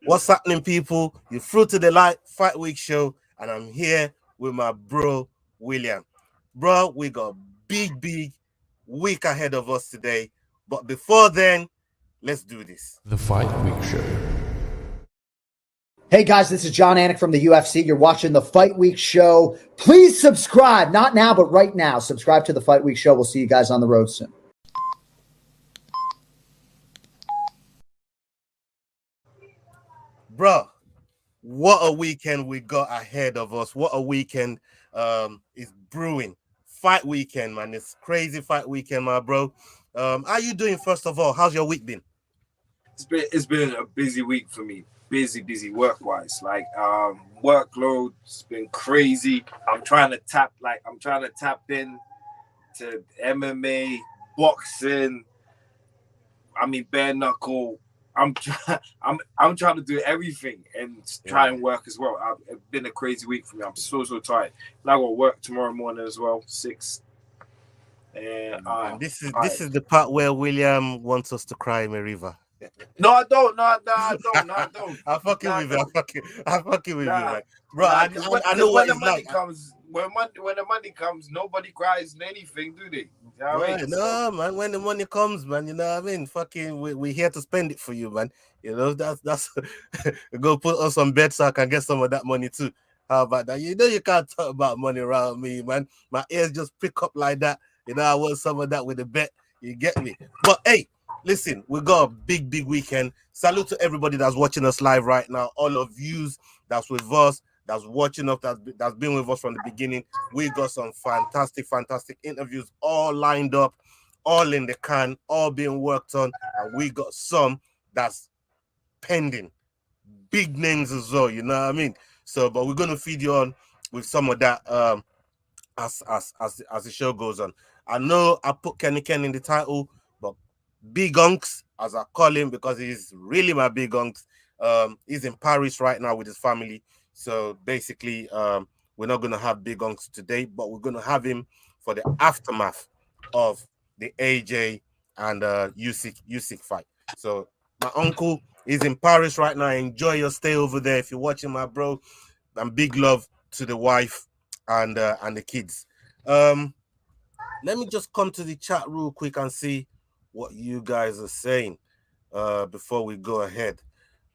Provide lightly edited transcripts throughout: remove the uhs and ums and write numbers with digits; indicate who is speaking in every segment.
Speaker 1: What's happening, people? You're through to the Light Fight Week show, and I'm here with my bro, William. Bro, we got big week ahead of us today. But before then, let's do this.
Speaker 2: The Fight Week Show.
Speaker 3: Hey guys, this is John Anik from the UFC. You're watching the Fight Week Show. Please subscribe, not now, but right now. Subscribe to the Fight Week Show. We'll see you guys on the road soon.
Speaker 1: Bro, what a weekend we got ahead of us. What a weekend is brewing. Fight weekend, man. It's crazy fight weekend, my bro. How you doing, first of all? How's your week been?
Speaker 4: It's been a busy week for me. Busy work wise. Like workload's been crazy. I'm trying to tap in to MMA, boxing. I mean bare knuckle. I'm trying to do everything and try and work as well. It's been a crazy week for me. I'm so tired. And I got work tomorrow morning as well, 6. And
Speaker 1: this is the part where William wants us to cry in a river.
Speaker 4: No, I don't. No, I don't.
Speaker 1: I'm fucking with you. I'm fucking with you, man. Bro,
Speaker 4: Nah,
Speaker 1: I know what
Speaker 4: the
Speaker 1: it's
Speaker 4: money
Speaker 1: like.
Speaker 4: comes. When the money comes, nobody cries in anything, do they? You know what I mean?
Speaker 1: No, man. When the money comes, man, you know what I mean. Fucking, we here to spend it for you, man. You know that's go put us on bed so I can get some of that money too. How about that? You know you can't talk about money around me, man. My ears just pick up like that. You know I want some of that with the bet. You get me? But hey, listen, we got a big weekend. Salute to everybody that's watching us live right now. All of yous that's with us, that's watching us, that's been with us from the beginning. We got some fantastic interviews all lined up, all in the can, all being worked on, and we got some that's pending. Big names as well, you know what I mean? So, but we're gonna feed you on with some of that as the show goes on. I know I put Kenny Ken in the title, but Big Unks, as I call him, because he's really my Big Unks. He's in Paris right now with his family. So basically, we're not going to have Big Unks today, but we're going to have him for the aftermath of the AJ and Usyk fight. So my uncle is in Paris right now. Enjoy your stay over there if you're watching, my bro. And big love to the wife and the kids. Let me just come to the chat real quick and see what you guys are saying before we go ahead.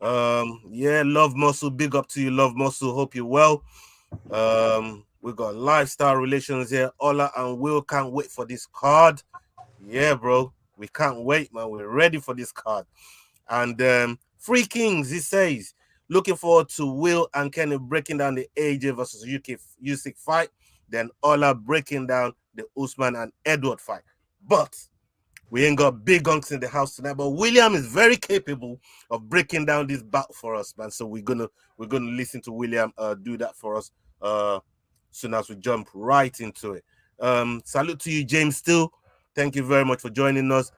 Speaker 1: Yeah, Love Muscle, big up to you, Love Muscle. Hope you're well. We got lifestyle relations here. Ola and Will can't wait for this card. Yeah, bro, we can't wait, man. We're ready for this card. And Free Kings, he says, looking forward to Will and Kenny breaking down the AJ versus Usyk fight. Then Ola breaking down the Usman and Edward fight. But we ain't got Big Unks in the house tonight. But William is very capable of breaking down this bout for us, man. So we're gonna listen to William do that for us soon as we jump right into it. Salute to you, James Still. Thank you very much for joining us.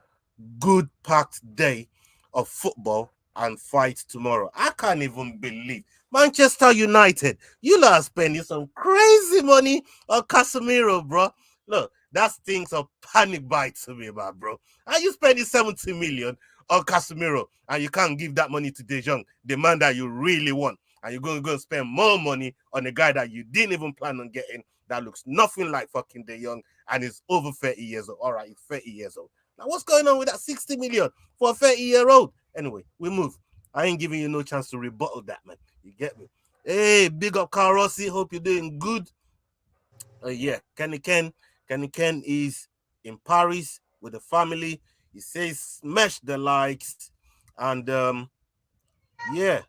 Speaker 1: Good packed day of football and fight tomorrow. I can't even believe Manchester United. You lot are spending some crazy money on Casemiro, bro. Look, that stinks of panic buy to me, man, bro. Are you spending 70 million on Casemiro and you can't give that money to De Jong, the man that you really want, and you're going to go spend more money on a guy that you didn't even plan on getting, that looks nothing like fucking De Jong and is over 30 years old. All right, he's 30 years old. Now, what's going on with that 60 million for a 30-year-old? Anyway, we move. I ain't giving you no chance to rebuttal that, man. You get me? Hey, big up Carl Rossi. Hope you're doing good. Yeah, Kenny Ken is in Paris with the family. He says smash the likes. And yeah.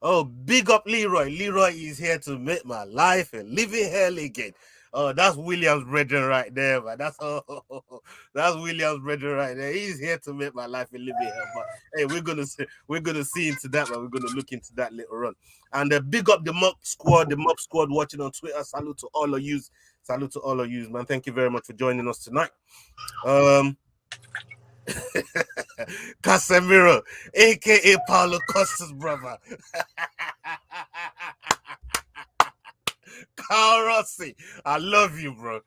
Speaker 1: Oh, big up Leroy. Leroy is here to make my life a living hell again. Oh, that's Williams brethren right there, man. That's Williams brethren right there. He's here to make my life a living hell. But hey, we're gonna see into that, man. We're gonna look into that later on. And big up the Mob Squad watching on Twitter. Salute to all of you. Salute to all of you, man. Thank you very much for joining us tonight. Casemiro, aka Paulo Costa's brother. Carl Rossi, I love you, bro.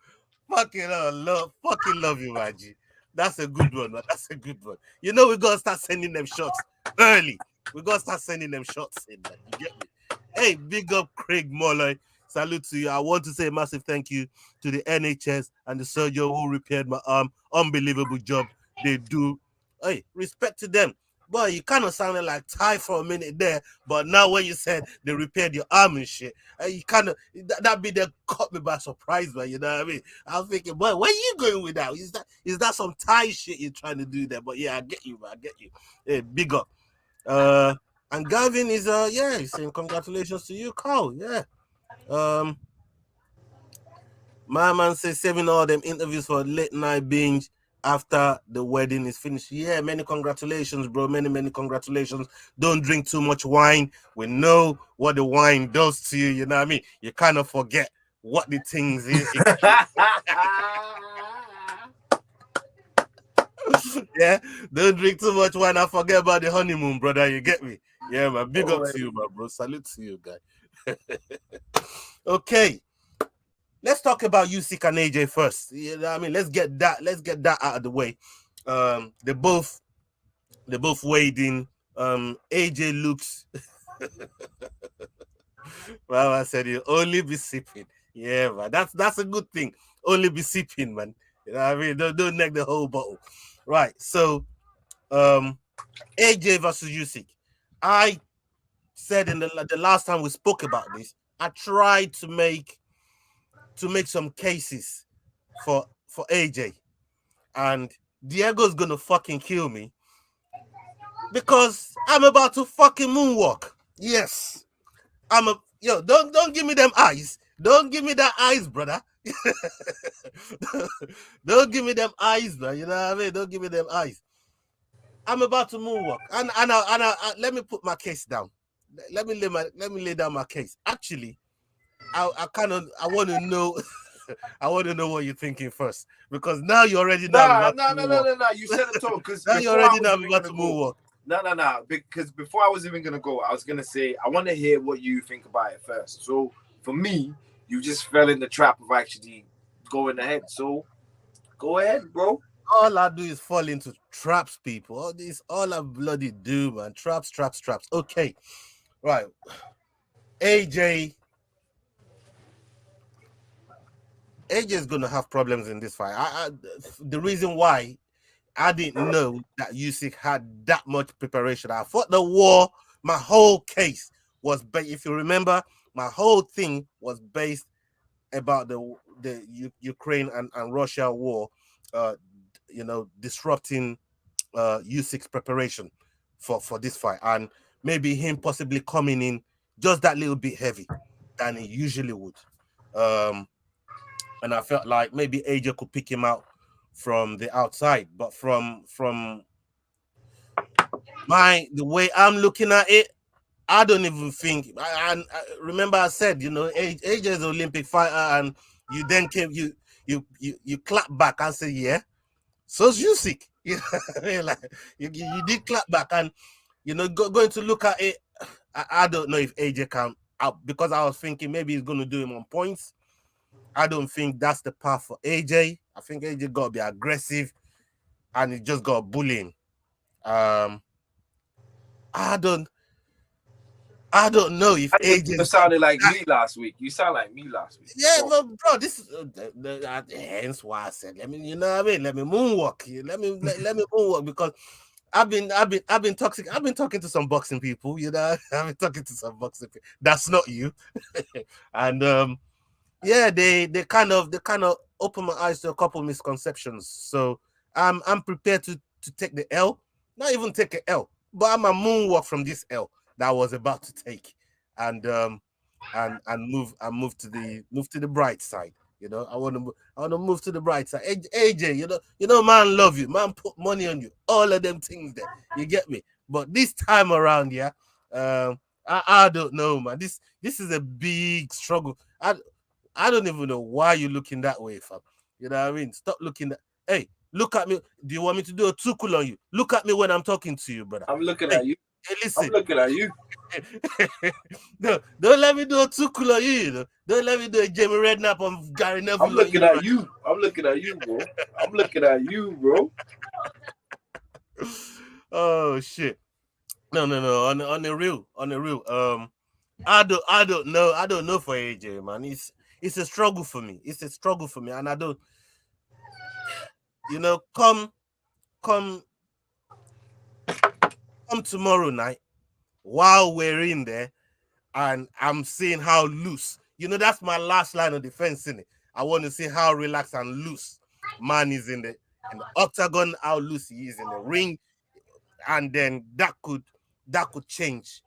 Speaker 1: Fucking love you, Maggie. That's a good one, man. That's a good one. You know, we're gonna start sending them shots early. We gotta start sending them shots in, man. You get me? Hey, big up Craig Molloy. Salute to you. I want to say a massive thank you to the NHS and the surgeon who repaired my arm. Unbelievable job they do. Hey, respect to them. Boy, you kind of sounded like Ty for a minute there, but now when you said they repaired your arm and shit, you kind of that bit there caught me by surprise, man. You know what I mean? I was thinking, boy, where you going with that? Is that some Ty shit you're trying to do there? But yeah, I get you, man. I get you. Hey, big up. And Gavin is yeah, he's saying congratulations to you, Carl. Yeah. My man says saving all them interviews for late night binge after the wedding is finished. Yeah, many congratulations, bro. Many congratulations. Don't drink too much wine. We know what the wine does to you. You know what I mean? You kind of forget what the things is. Yeah, don't drink too much wine and forget about the honeymoon, brother. You get me? Yeah, man. Big up to you, my bro. Salute to you, guy. Okay. Let's talk about Usyk and AJ first. You know what I mean? Let's get that out of the way. They both weighed in. AJ looks well, I said you only be sipping. Yeah, man. That's a good thing. Only be sipping, man. You know what I mean? Don't neck the whole bottle. Right. So AJ versus Usyk. I said in the last time we spoke about this, I tried to make some cases for AJ, and Diego's gonna fucking kill me because I'm about to fucking moonwalk. Yes, don't give me them eyes. Don't give me that eyes, brother. Don't give me them eyes, man. You know what I mean? Don't give me them eyes. I'm about to moonwalk, and let me put my case down. Let me lay down my case. Actually, I want to know. I want to know what you're thinking first, because now you already know.
Speaker 4: No. You said it all because
Speaker 1: now you already know I'm about to moonwalk.
Speaker 4: No. Because before I was even gonna go, I was gonna say I want to hear what you think about it first. So for me, you just fell in the trap of actually going ahead. So go ahead, bro.
Speaker 1: All I do is fall into traps, people. All I bloody do, man. Traps. Okay, right. AJ is gonna have problems in this fight. The reason why I didn't know that Usyk had that much preparation. I thought the war, my whole case was based. If you remember, my whole thing was based about the Ukraine and Russia war. Disrupting Usyk's preparation for this fight, and maybe him possibly coming in just that little bit heavy than he usually would. And I felt like maybe AJ could pick him out from the outside, but from the way I'm looking at it, I don't even think. I remember I said, AJ is an Olympic fighter, and you then came, you clap back and say, yeah, so's Usyk. Like you did clap back, and going to look at it. I don't know if AJ can out, because I was thinking maybe he's going to do him on points. I don't think that's the path for AJ. I think AJ got to be aggressive, and he just got bullying. I don't know if AJ.
Speaker 4: You sounded like me last week. You sound like me last week.
Speaker 1: Yeah, but bro, this is hence why I said, let me, let me moonwalk. Let me moonwalk, because I've been toxic. I've been talking to some boxing people. I've been talking to some boxing people. That's not you, and yeah, they kind of open my eyes to a couple misconceptions. So I'm prepared to take the L, not even take an L, but I'm a moonwalk from this L that I was about to take, and move to the bright side. I want to move to the bright side. AJ, man, love you, man, put money on you, all of them things there. You get me? But this time around, yeah, I don't know, man. This is a big struggle. I don't even know why you're looking that way, fam. You know what I mean? Stop looking that. Hey, look at me. Do you want me to do a tukul on you? Look at me when I'm talking to you, brother.
Speaker 4: I'm looking at you.
Speaker 1: Hey, listen.
Speaker 4: I'm looking at you.
Speaker 1: No, don't let me do a tukul on you. Don't let me do a Jamie Redknapp on Gary Neville.
Speaker 4: I'm looking at you. I'm looking at you, bro. I'm looking at you, bro.
Speaker 1: Oh shit. No. On the real, I don't know for AJ, man. It's a struggle for me. It's a struggle for me, and I don't, come come come tomorrow night while we're in there, and I'm seeing how loose. That's my last line of defense, in it. I want to see how relaxed and loose man is in the octagon, how loose he is in the ring, and then that could change.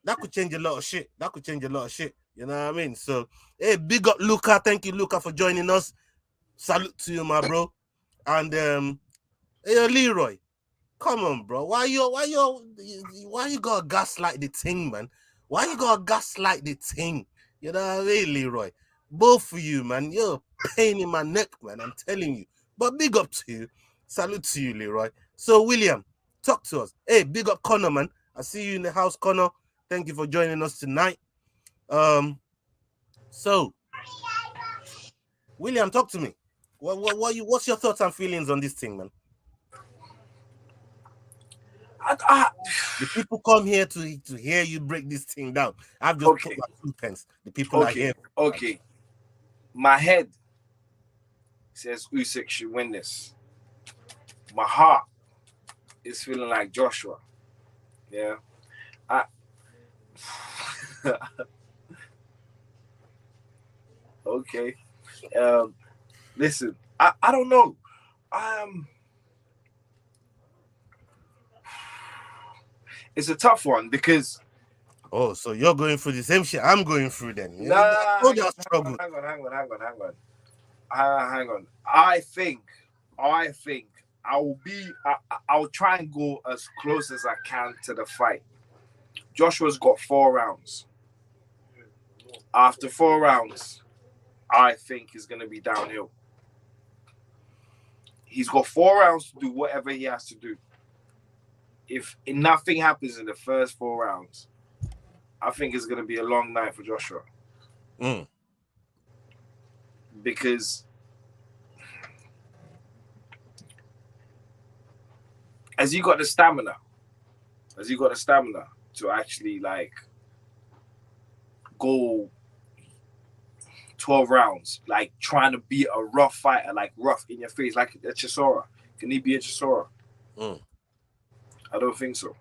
Speaker 1: That could change a lot of shit. That could change a lot of shit. You know what I mean? So, hey, big up Luca. Thank you, Luca, for joining us. Salute to you, my bro. And hey, Leroy, come on, bro. Why you gotta gaslight the thing, man? Why you gotta gaslight the thing? You know what I mean, Leroy? Both of you, man. You're a pain in my neck, man. I'm telling you. But big up to you. Salute to you, Leroy. So, William, talk to us. Hey, big up Connor, man. I see you in the house, Connor. Thank you for joining us tonight. So William, talk to me. What's your thoughts and feelings on this thing, man? The people come here to hear you break this thing down. I've just put my 2 pence. The people are here.
Speaker 4: Okay. My head says Usyk should win this. My heart is feeling like Joshua. Yeah. Okay. Listen, I don't know. It's a tough one because.
Speaker 1: Oh, so you're going through the same shit I'm going through then?
Speaker 4: Hang on. I think I'll try and go as close as I can to the fight. Joshua's got 4 rounds. After 4 rounds, I think he's going to be downhill. He's got 4 rounds to do whatever he has to do. If nothing happens in the first 4 rounds, I think it's going to be a long night for Joshua. Because has he got the stamina to actually like go 12 rounds, like trying to be a rough fighter, like rough in your face, like a Chisora? Can he be a Chisora? I don't think so.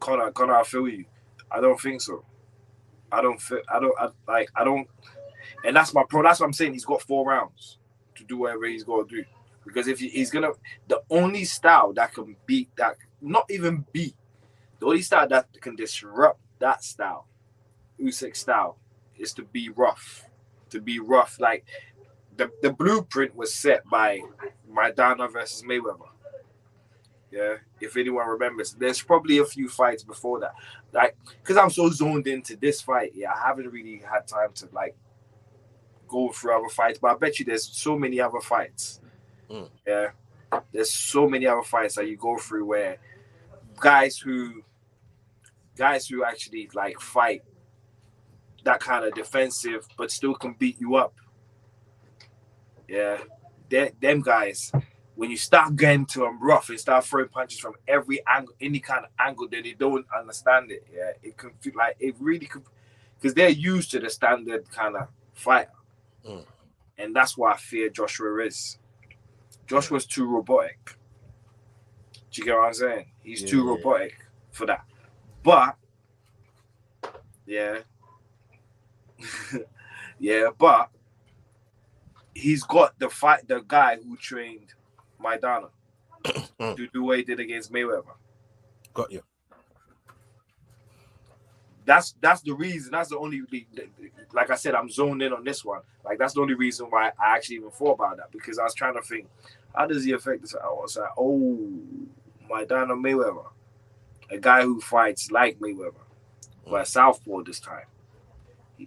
Speaker 4: Connor, I feel you. I don't think so. And that's my pro. That's what I'm saying. He's got 4 rounds to do whatever he's got to do. Because if he's gonna, the only style that can beat that, not even beat, the only style that can disrupt that style, Usyk style, is to be rough. To be rough, like the blueprint was set by Maidana versus Mayweather. Yeah, if anyone remembers, there's probably a few fights before that. Like, because I'm so zoned into this fight, yeah, I haven't really had time to like go through other fights. But I bet you there's so many other fights. Yeah, there's so many other fights that you go through where guys who actually like fight that kind of defensive but still can beat you up. Yeah, them guys, when you start getting to them rough and start throwing punches from every angle, any kind of angle, then they don't understand it. Yeah, it can feel like it really could, because they're used to the standard kind of fighter. And that's why I fear Joshua is. Joshua's too robotic. Do you get what I'm saying? He's too robotic for that. But yeah. But he's got the guy who trained Maidana to do what he did against Mayweather.
Speaker 1: Got you.
Speaker 4: That's the reason. That's the only, like I said, I'm zoned in on this one. Like, that's the only reason why I actually even thought about that, because I was trying to think, how does he affect this? I was like, Maidana Mayweather, a guy who fights like Mayweather, but southpaw this time.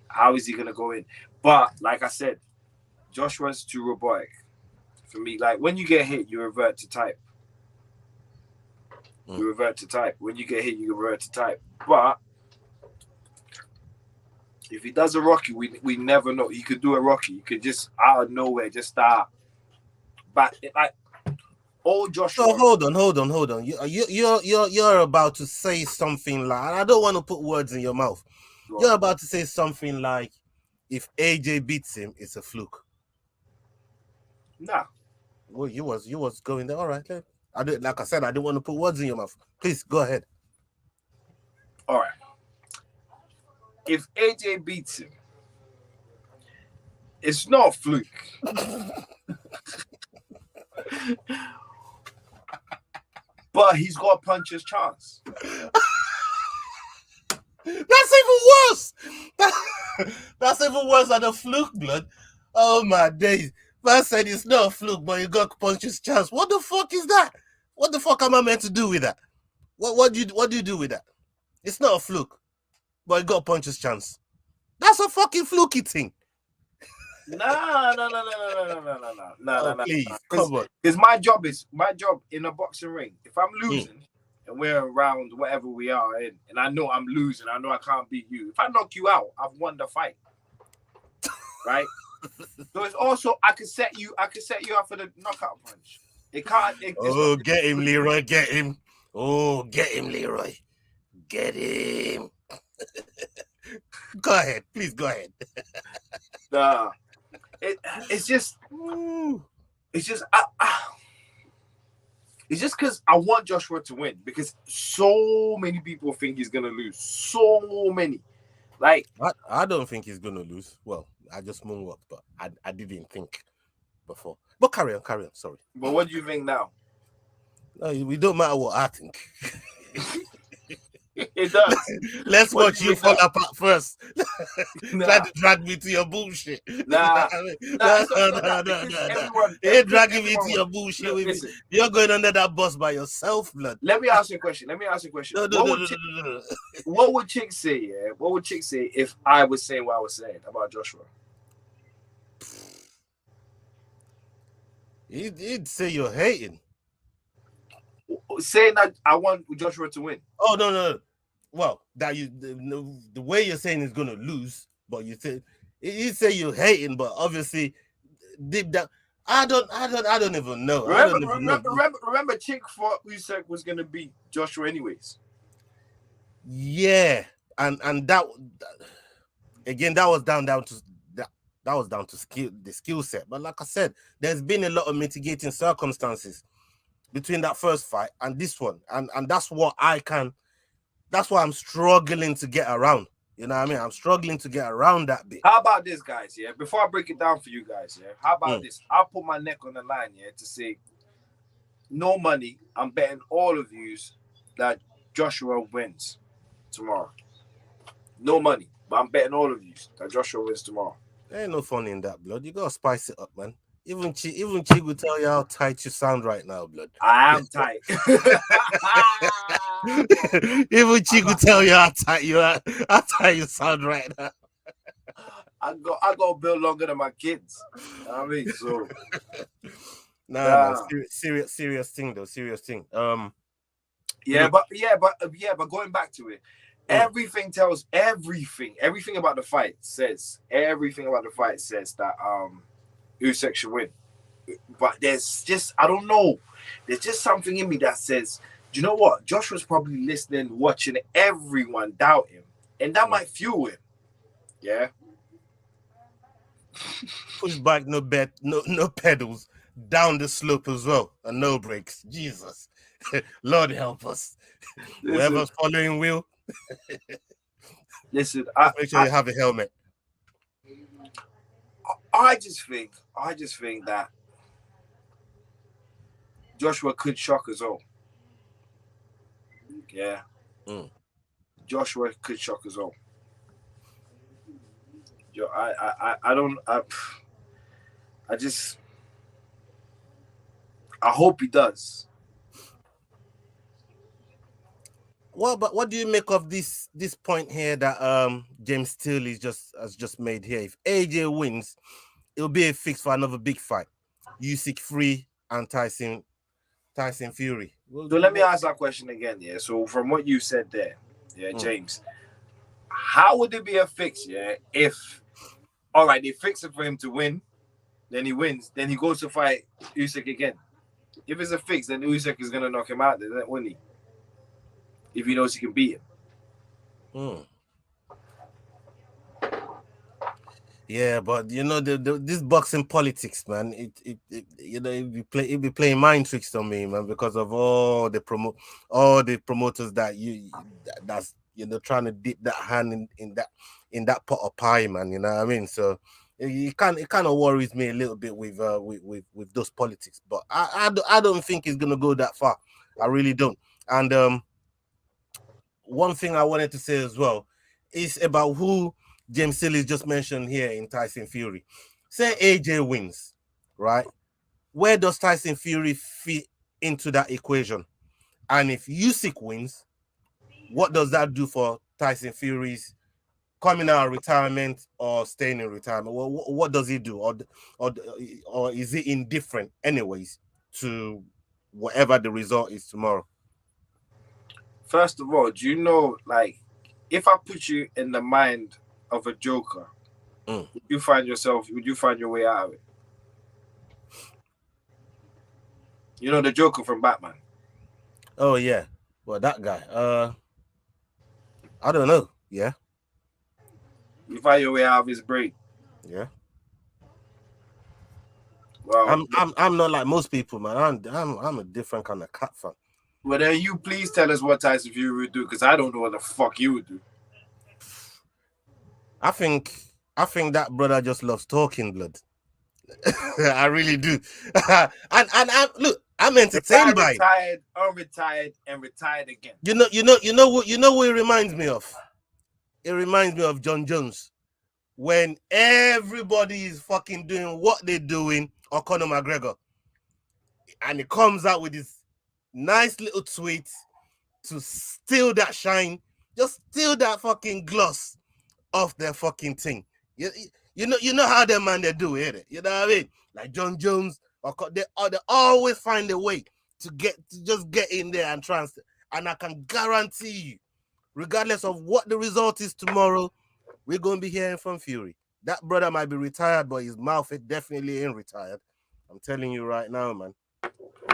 Speaker 4: How is he gonna go in? But like I said, Joshua's too robotic for me. Like, when you get hit, you revert to type. You revert to type. When you get hit, you revert to type. But if he does a Rocky, we never know. He could do a Rocky. He could just out of nowhere just start back. Like, Old Joshua.
Speaker 1: So hold on. You're about to say something like, and I don't want to put words in your mouth. You're about to say something like, if AJ beats him, it's a fluke.
Speaker 4: Nah.
Speaker 1: Well, you was going there. All right. I did, like I said, I didn't want to put words in your mouth. Please go ahead.
Speaker 4: All right. If AJ beats him, it's not a fluke. But he's got a puncher's chance.
Speaker 1: That's even worse. That's even worse than a fluke, blood. Oh my days. Man said it's not a fluke, but you got puncher's chance. What the fuck is that? What the fuck am I meant to do with that? What do you do with that? It's not a fluke, but you got puncher's chance. That's a fucking fluky thing.
Speaker 4: No.
Speaker 1: Please, come on.
Speaker 4: Because my job in a boxing ring. If I'm losing and we're around whatever we are in, and I know I'm losing, I know I can't beat you. If I knock you out, I've won the fight. Right? So it's also I could set you up for the knockout punch.
Speaker 1: Get him, Leroy. Get him. Oh, get him, Leroy. Get him. Go ahead. Please go ahead.
Speaker 4: Nah. It's just because I want Joshua to win, because so many people think he's gonna lose. So many. Like,
Speaker 1: I don't think he's gonna lose. Well, I just moonwalked, but I didn't think before. But carry on. Sorry.
Speaker 4: But what do you think now?
Speaker 1: No, we don't matter what I think.
Speaker 4: It does.
Speaker 1: Let's watch you fall apart first.
Speaker 4: Nah.
Speaker 1: Try to drag me to your bullshit.
Speaker 4: No.
Speaker 1: You're dragging me to your bullshit with me. You're going under that bus by yourself, blood.
Speaker 4: Let me ask you a question.
Speaker 1: No.
Speaker 4: What would Chick say? Yeah, what would Chick say if I was saying what I was saying about Joshua?
Speaker 1: He'd say you're hating.
Speaker 4: Saying that I want Joshua to win.
Speaker 1: Oh no. Well, that the way you're saying he's gonna lose, but you say you're hating, but obviously deep down, I don't even know.
Speaker 4: Remember, Chick thought Usyk was gonna beat Joshua anyways.
Speaker 1: Yeah, and that again, that was down to the skill set. But like I said, there's been a lot of mitigating circumstances between that first fight and this one, and that's what that's why I'm struggling to get around. You know what I mean? I'm struggling to get around that bit.
Speaker 4: How about this, guys? Yeah, before I break it down for you guys, yeah. How about this? I'll put my neck on the line, yeah, to say no money. I'm betting all of yous that Joshua wins tomorrow. No money, but I'm betting all of yous that Joshua wins tomorrow.
Speaker 1: There ain't no fun in that, blood. You gotta spice it up, man. Even Chi will tell you how tight you sound right now, blood.
Speaker 4: I am tight.
Speaker 1: Even Chi will tell you how tight you sound right now.
Speaker 4: I go build longer than my kids. I mean, so
Speaker 1: nah. Serious thing though. Serious thing. But going back to it, everything about the fight says that Usyk should win. But there's just, I don't know. There's just something in me that says, do you know what? Joshua's probably listening, watching everyone doubt him. And that might fuel him. Yeah. Push back, no pedals, down the slope as well, and no brakes. Jesus. Lord help us. Whoever's following Will.
Speaker 4: Listen,
Speaker 1: make sure you have a helmet.
Speaker 4: I just think that Joshua could shock us all. Yeah. Joshua could shock us all. I hope he does.
Speaker 1: Well, but what do you make of this point here that James Steele has just made here? If AJ wins, it'll be a fix for another big fight. Usyk 3 and Tyson Fury.
Speaker 4: So let me ask that question again, yeah. So from what you said there, yeah, James, how would it be a fix, yeah, if all right, they fix it for him to win, then he wins, then he goes to fight Usyk again. If it's a fix, then Usyk is gonna knock him out, then wouldn't he? If he knows he can beat him.
Speaker 1: Hmm. Yeah, but you know this boxing politics, man. It you know it be playing mind tricks on me, man, because of all the promoters that that's trying to dip that hand in that pot of pie, man. You know what I mean? So it kind of worries me a little bit with those politics, but I don't think it's gonna go that far. I really don't. And one thing I wanted to say as well is about who James Sillis just mentioned here in Tyson Fury. Say AJ wins, right? Where does Tyson Fury fit into that equation? And if Usyk wins, what does that do for Tyson Fury's coming out of retirement or staying in retirement? What does he do, or is it indifferent anyways to whatever the result is tomorrow?
Speaker 4: First of all, do you know, like, if I put you in the mind of a Joker, would you find your way out of it? You know the Joker from Batman.
Speaker 1: Oh yeah, well that guy. I don't know. Yeah.
Speaker 4: You find your way out of his brain.
Speaker 1: Yeah.
Speaker 4: Well,
Speaker 1: I'm not like most people, man. I'm a different kind of cat fan.
Speaker 4: Well, then you please tell us what Tyson Fury would do, because I don't know what the fuck you would do.
Speaker 1: I think that brother just loves talking blood. I really do. and I look, I'm entertained by it.
Speaker 4: Retired, unretired, and retired again.
Speaker 1: You know what it reminds me of? It reminds me of John Jones. When everybody is fucking doing what they're doing, or Conor McGregor. And he comes out with this nice little tweet to steal that shine, just steal that fucking gloss off their fucking thing. You know how them man they do it. You know what I mean? Like John Jones, they always find a way to just get in there and transfer. And I can guarantee you, regardless of what the result is tomorrow, we're going to be hearing from Fury. That brother might be retired, but his mouth it definitely ain't retired. I'm telling you right now, man.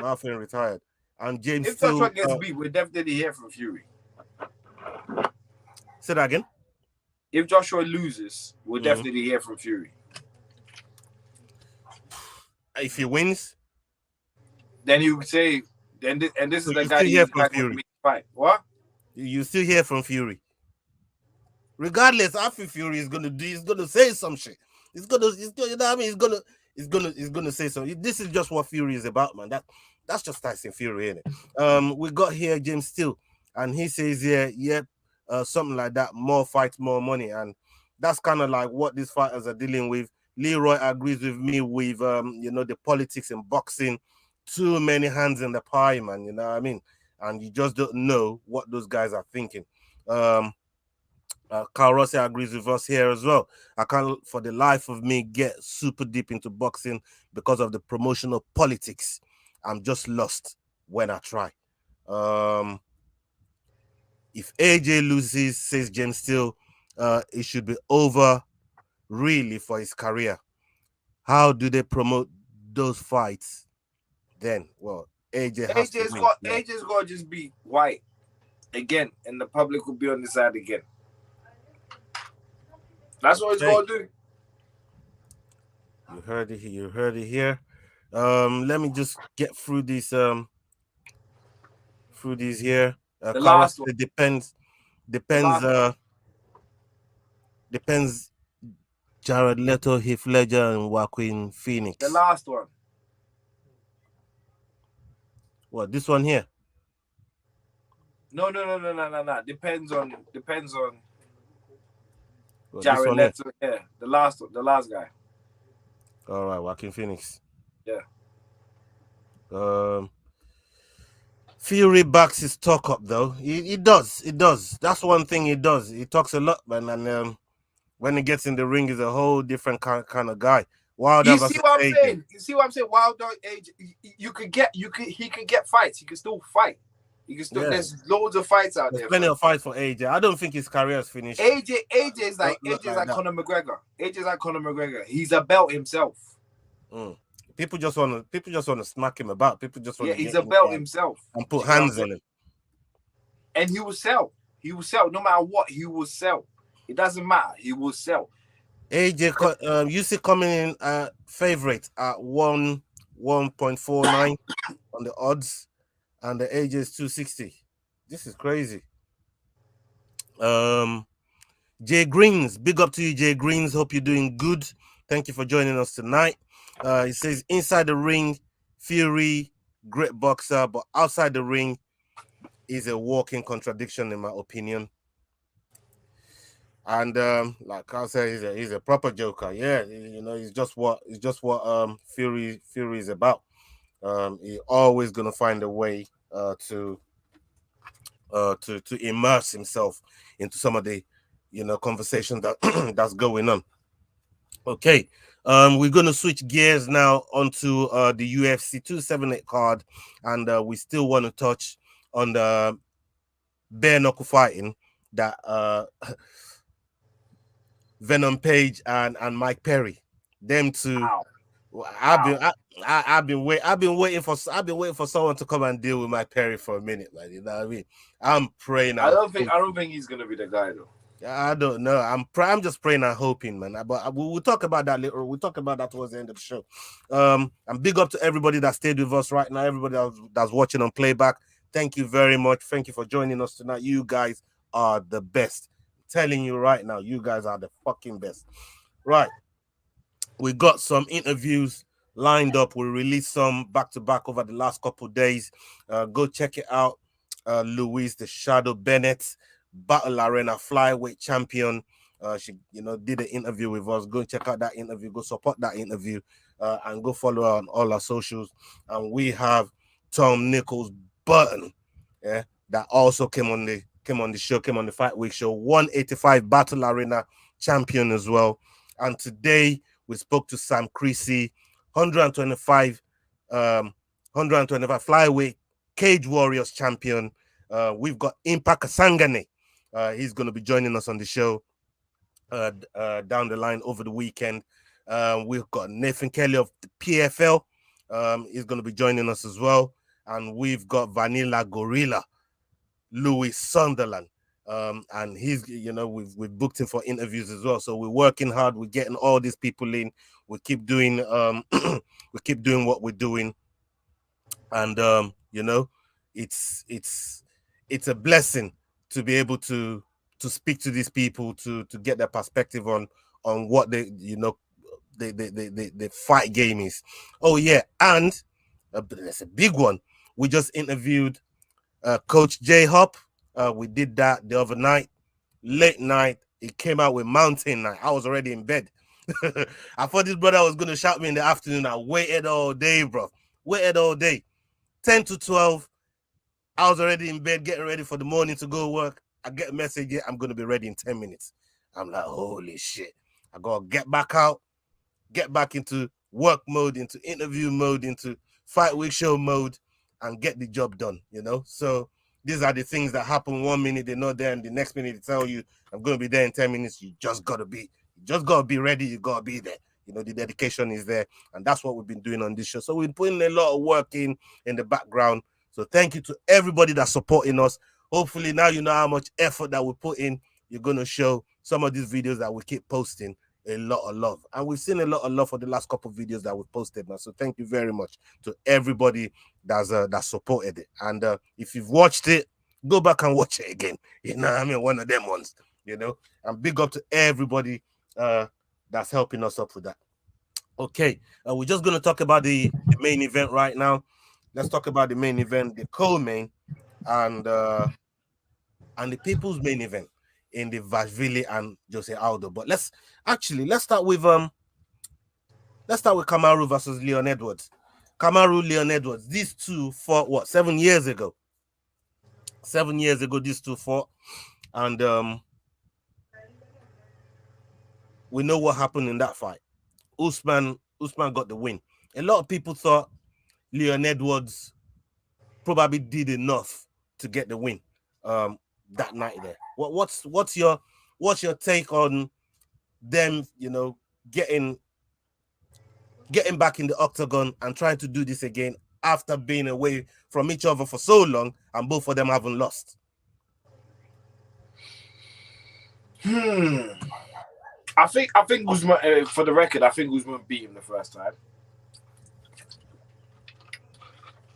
Speaker 1: Mouth ain't retired. And James
Speaker 4: if
Speaker 1: still...
Speaker 4: Joshua gets beat, we'll definitely hear from Fury.
Speaker 1: Say that again?
Speaker 4: If Joshua loses, we'll definitely hear from Fury.
Speaker 1: If he wins,
Speaker 4: then you would say, and this
Speaker 1: so
Speaker 4: is the guy
Speaker 1: hear from
Speaker 4: going
Speaker 1: Fury.
Speaker 4: to fight. What?
Speaker 1: You still hear from Fury. Regardless, I feel Fury is gonna say some shit. He's gonna you know what I mean? He's gonna say something. This is just what Fury is about, man. That's just Tyson Fury, isn't it? We got here James Steele, and he says, something like that. More fights, more money, and that's kind of like what these fighters are dealing with. Leroy agrees with me with the politics in boxing. Too many hands in the pie, man. You know what I mean? And you just don't know what those guys are thinking. Carl Rossi agrees with us here as well. I can't, for the life of me, get super deep into boxing because of the promotional politics. I'm just lost when I try. If AJ loses, says James Steele, it should be over really for his career. How do they promote those fights then? Well, AJ's got
Speaker 4: to just be white again, and the public will be on the side again. That's what he's going to do.
Speaker 1: You heard it here. Let me just get through these here.
Speaker 4: The last one.
Speaker 1: It depends. Jared Leto, Heath Ledger, and Joaquin Phoenix.
Speaker 4: The last one.
Speaker 1: What, this one here?
Speaker 4: No. Depends on Jared Leto. Yeah, the last guy.
Speaker 1: All right, Joaquin Phoenix.
Speaker 4: Yeah.
Speaker 1: Fury backs his talk up though. He does. That's one thing he does. He talks a lot, man, and when he gets in the ring, he's a whole different kind of guy.
Speaker 4: Wilder. You see what I'm saying? Wilder, age. He could get fights. He can still fight. He can still. Yeah. There's loads of fights out there.
Speaker 1: There's plenty of fights for AJ. I don't think his career is finished.
Speaker 4: AJ is like Conor McGregor. AJ's like Conor McGregor. He's a belt himself.
Speaker 1: People just wanna smack him about. People just
Speaker 4: Yeah,
Speaker 1: wanna
Speaker 4: he's
Speaker 1: get
Speaker 4: a
Speaker 1: in
Speaker 4: belt
Speaker 1: there
Speaker 4: himself.
Speaker 1: and
Speaker 4: Do
Speaker 1: put
Speaker 4: you get what I'm
Speaker 1: hands
Speaker 4: saying?
Speaker 1: on him.
Speaker 4: And he will sell. He will sell. No matter what, he will sell. It doesn't matter. He will sell.
Speaker 1: Usyk coming in favorite at 1.49 on the odds, and the AJ is 260. This is crazy. Um, Jay Greens, big up to you, Jay Greens. Hope you're doing good. Thank you for joining us tonight. He says inside the ring, Fury, great boxer, but outside the ring is a walking contradiction, in my opinion. And like I said, he's a proper joker. Yeah, he's just what Fury is about. He always gonna find a way to immerse himself into some of the conversation that that's going on. Okay, we're gonna switch gears now onto the UFC 278 card, and we still want to touch on the bare knuckle fighting that Venom Page and Mike Perry. Them two.
Speaker 4: Ow.
Speaker 1: I've been
Speaker 4: Ow.
Speaker 1: I've been waiting for someone to come and deal with Mike Perry for a minute, man. You know what I mean? I'm praying.
Speaker 4: I don't think he's gonna be the guy though.
Speaker 1: I don't know. I'm just praying and hoping, man. But we'll talk about that later. We'll talk about that towards the end of the show. And big up to everybody that stayed with us right now. Everybody that's watching on playback. Thank you very much. Thank you for joining us tonight. You guys are the best. I'm telling you right now, you guys are the fucking best. Right. We got some interviews lined up. We released some back to back over the last couple of days. Go check it out. Louise the Shadow Bennett, Battle Arena flyweight champion. She did an interview with us. Go and check out that interview. Go support that interview, and go follow her on all our socials. And we have Tom Nichols Burton, yeah, that also came on the show, came on the Fight Week show. 185 Battle Arena champion as well. And today we spoke to Sam Creasy, 125 flyweight Cage Warriors champion. We've got Impact Sangane. He's going to be joining us on the show down the line over the weekend. We've got Nathan Kelly of the PFL. He's going to be joining us as well. And we've got Vanilla Gorilla, Louis Sunderland. And he's, we've booked him for interviews as well. So we're working hard. We're getting all these people in. We keep doing, we keep doing what we're doing. And, it's a blessing to be able to speak to these people, to get their perspective on what the fight game is. Oh yeah. And there's a big one. We just interviewed Coach J Hop. We did that the other night, late night. He came out with Mountain Night. I was already in bed. I thought this brother was gonna shout me in the afternoon. I waited all day, bro. Waited all day. 10 to 12. I was already in bed, getting ready for the morning to go work. I get a message, yeah, I'm gonna be ready in 10 minutes. I'm like, holy shit. I gotta get back out, get back into work mode, into interview mode, into Fight Week show mode, and get the job done, So these are the things that happen. 1 minute they're not there, and the next minute they tell you I'm gonna be there in 10 minutes. You just gotta be ready, you gotta be there. The dedication is there, and that's what we've been doing on this show. So we're putting a lot of work in the background. So thank you to everybody that's supporting us. Hopefully now you know how much effort that we put in. You're gonna show some of these videos that we keep posting a lot of love, and we've seen a lot of love for the last couple of videos that we've posted now. So thank you very much to everybody that supported it. And if you've watched it, go back and watch it again. One of them ones. And big up to everybody that's helping us up with that. Okay, we're just going to talk about the main event right now. Let's talk about the main event, the co-main, and the people's main event in the Vashvili and Jose Aldo. But let's start with Kamaru versus Leon Edwards. Kamaru, Leon Edwards. These two fought what, 7 years ago? 7 years ago, these two fought, and we know what happened in that fight. Usman got the win. A lot of people thought Leon Edwards probably did enough to get the win that night there. What's your take on them, getting getting back in the octagon and trying to do this again after being away from each other for so long, and both of them haven't lost?
Speaker 4: I think Usman, for the record, I think Usman beat him the first time.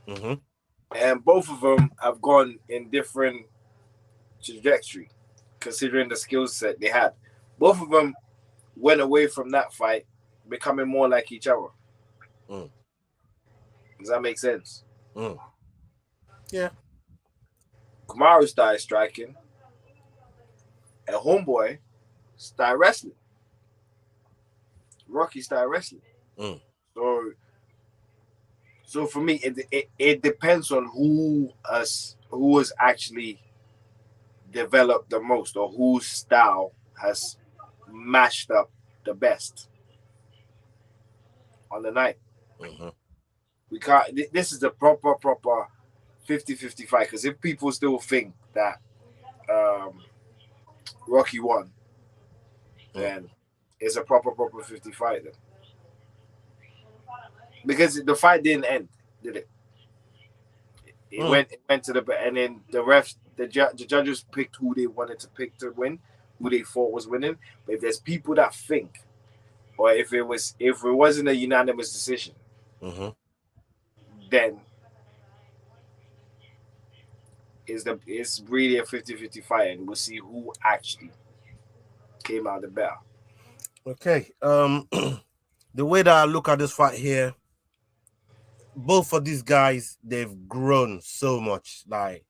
Speaker 1: Mm-hmm.
Speaker 4: And both of them have gone in different trajectory, considering the skill set they had. Both of them went away from that fight becoming more like each other.
Speaker 1: Mm.
Speaker 4: Does that make sense?
Speaker 1: Mm. Yeah.
Speaker 4: Kamaru started striking, and Homeboy started wrestling. Rocky started wrestling.
Speaker 1: Mm.
Speaker 4: So for me, it depends on who has actually developed the most, or whose style has matched up the best on the night.
Speaker 1: Mm-hmm.
Speaker 4: We can't. This is a proper 50-50 fight, because if people still think that Rocky won, then it's a proper 50 fight then. Because the fight didn't end, did it? It went to the, and then the refs, the judges picked who they wanted to pick to win, who they thought was winning. But if there's people that think, or if it wasn't a unanimous decision,
Speaker 1: Mm-hmm.
Speaker 4: then it's really a 50-50 fight, and we'll see who actually came out the better.
Speaker 1: Okay. The way that I look at this fight here, both of these guys, they've grown so much. Like,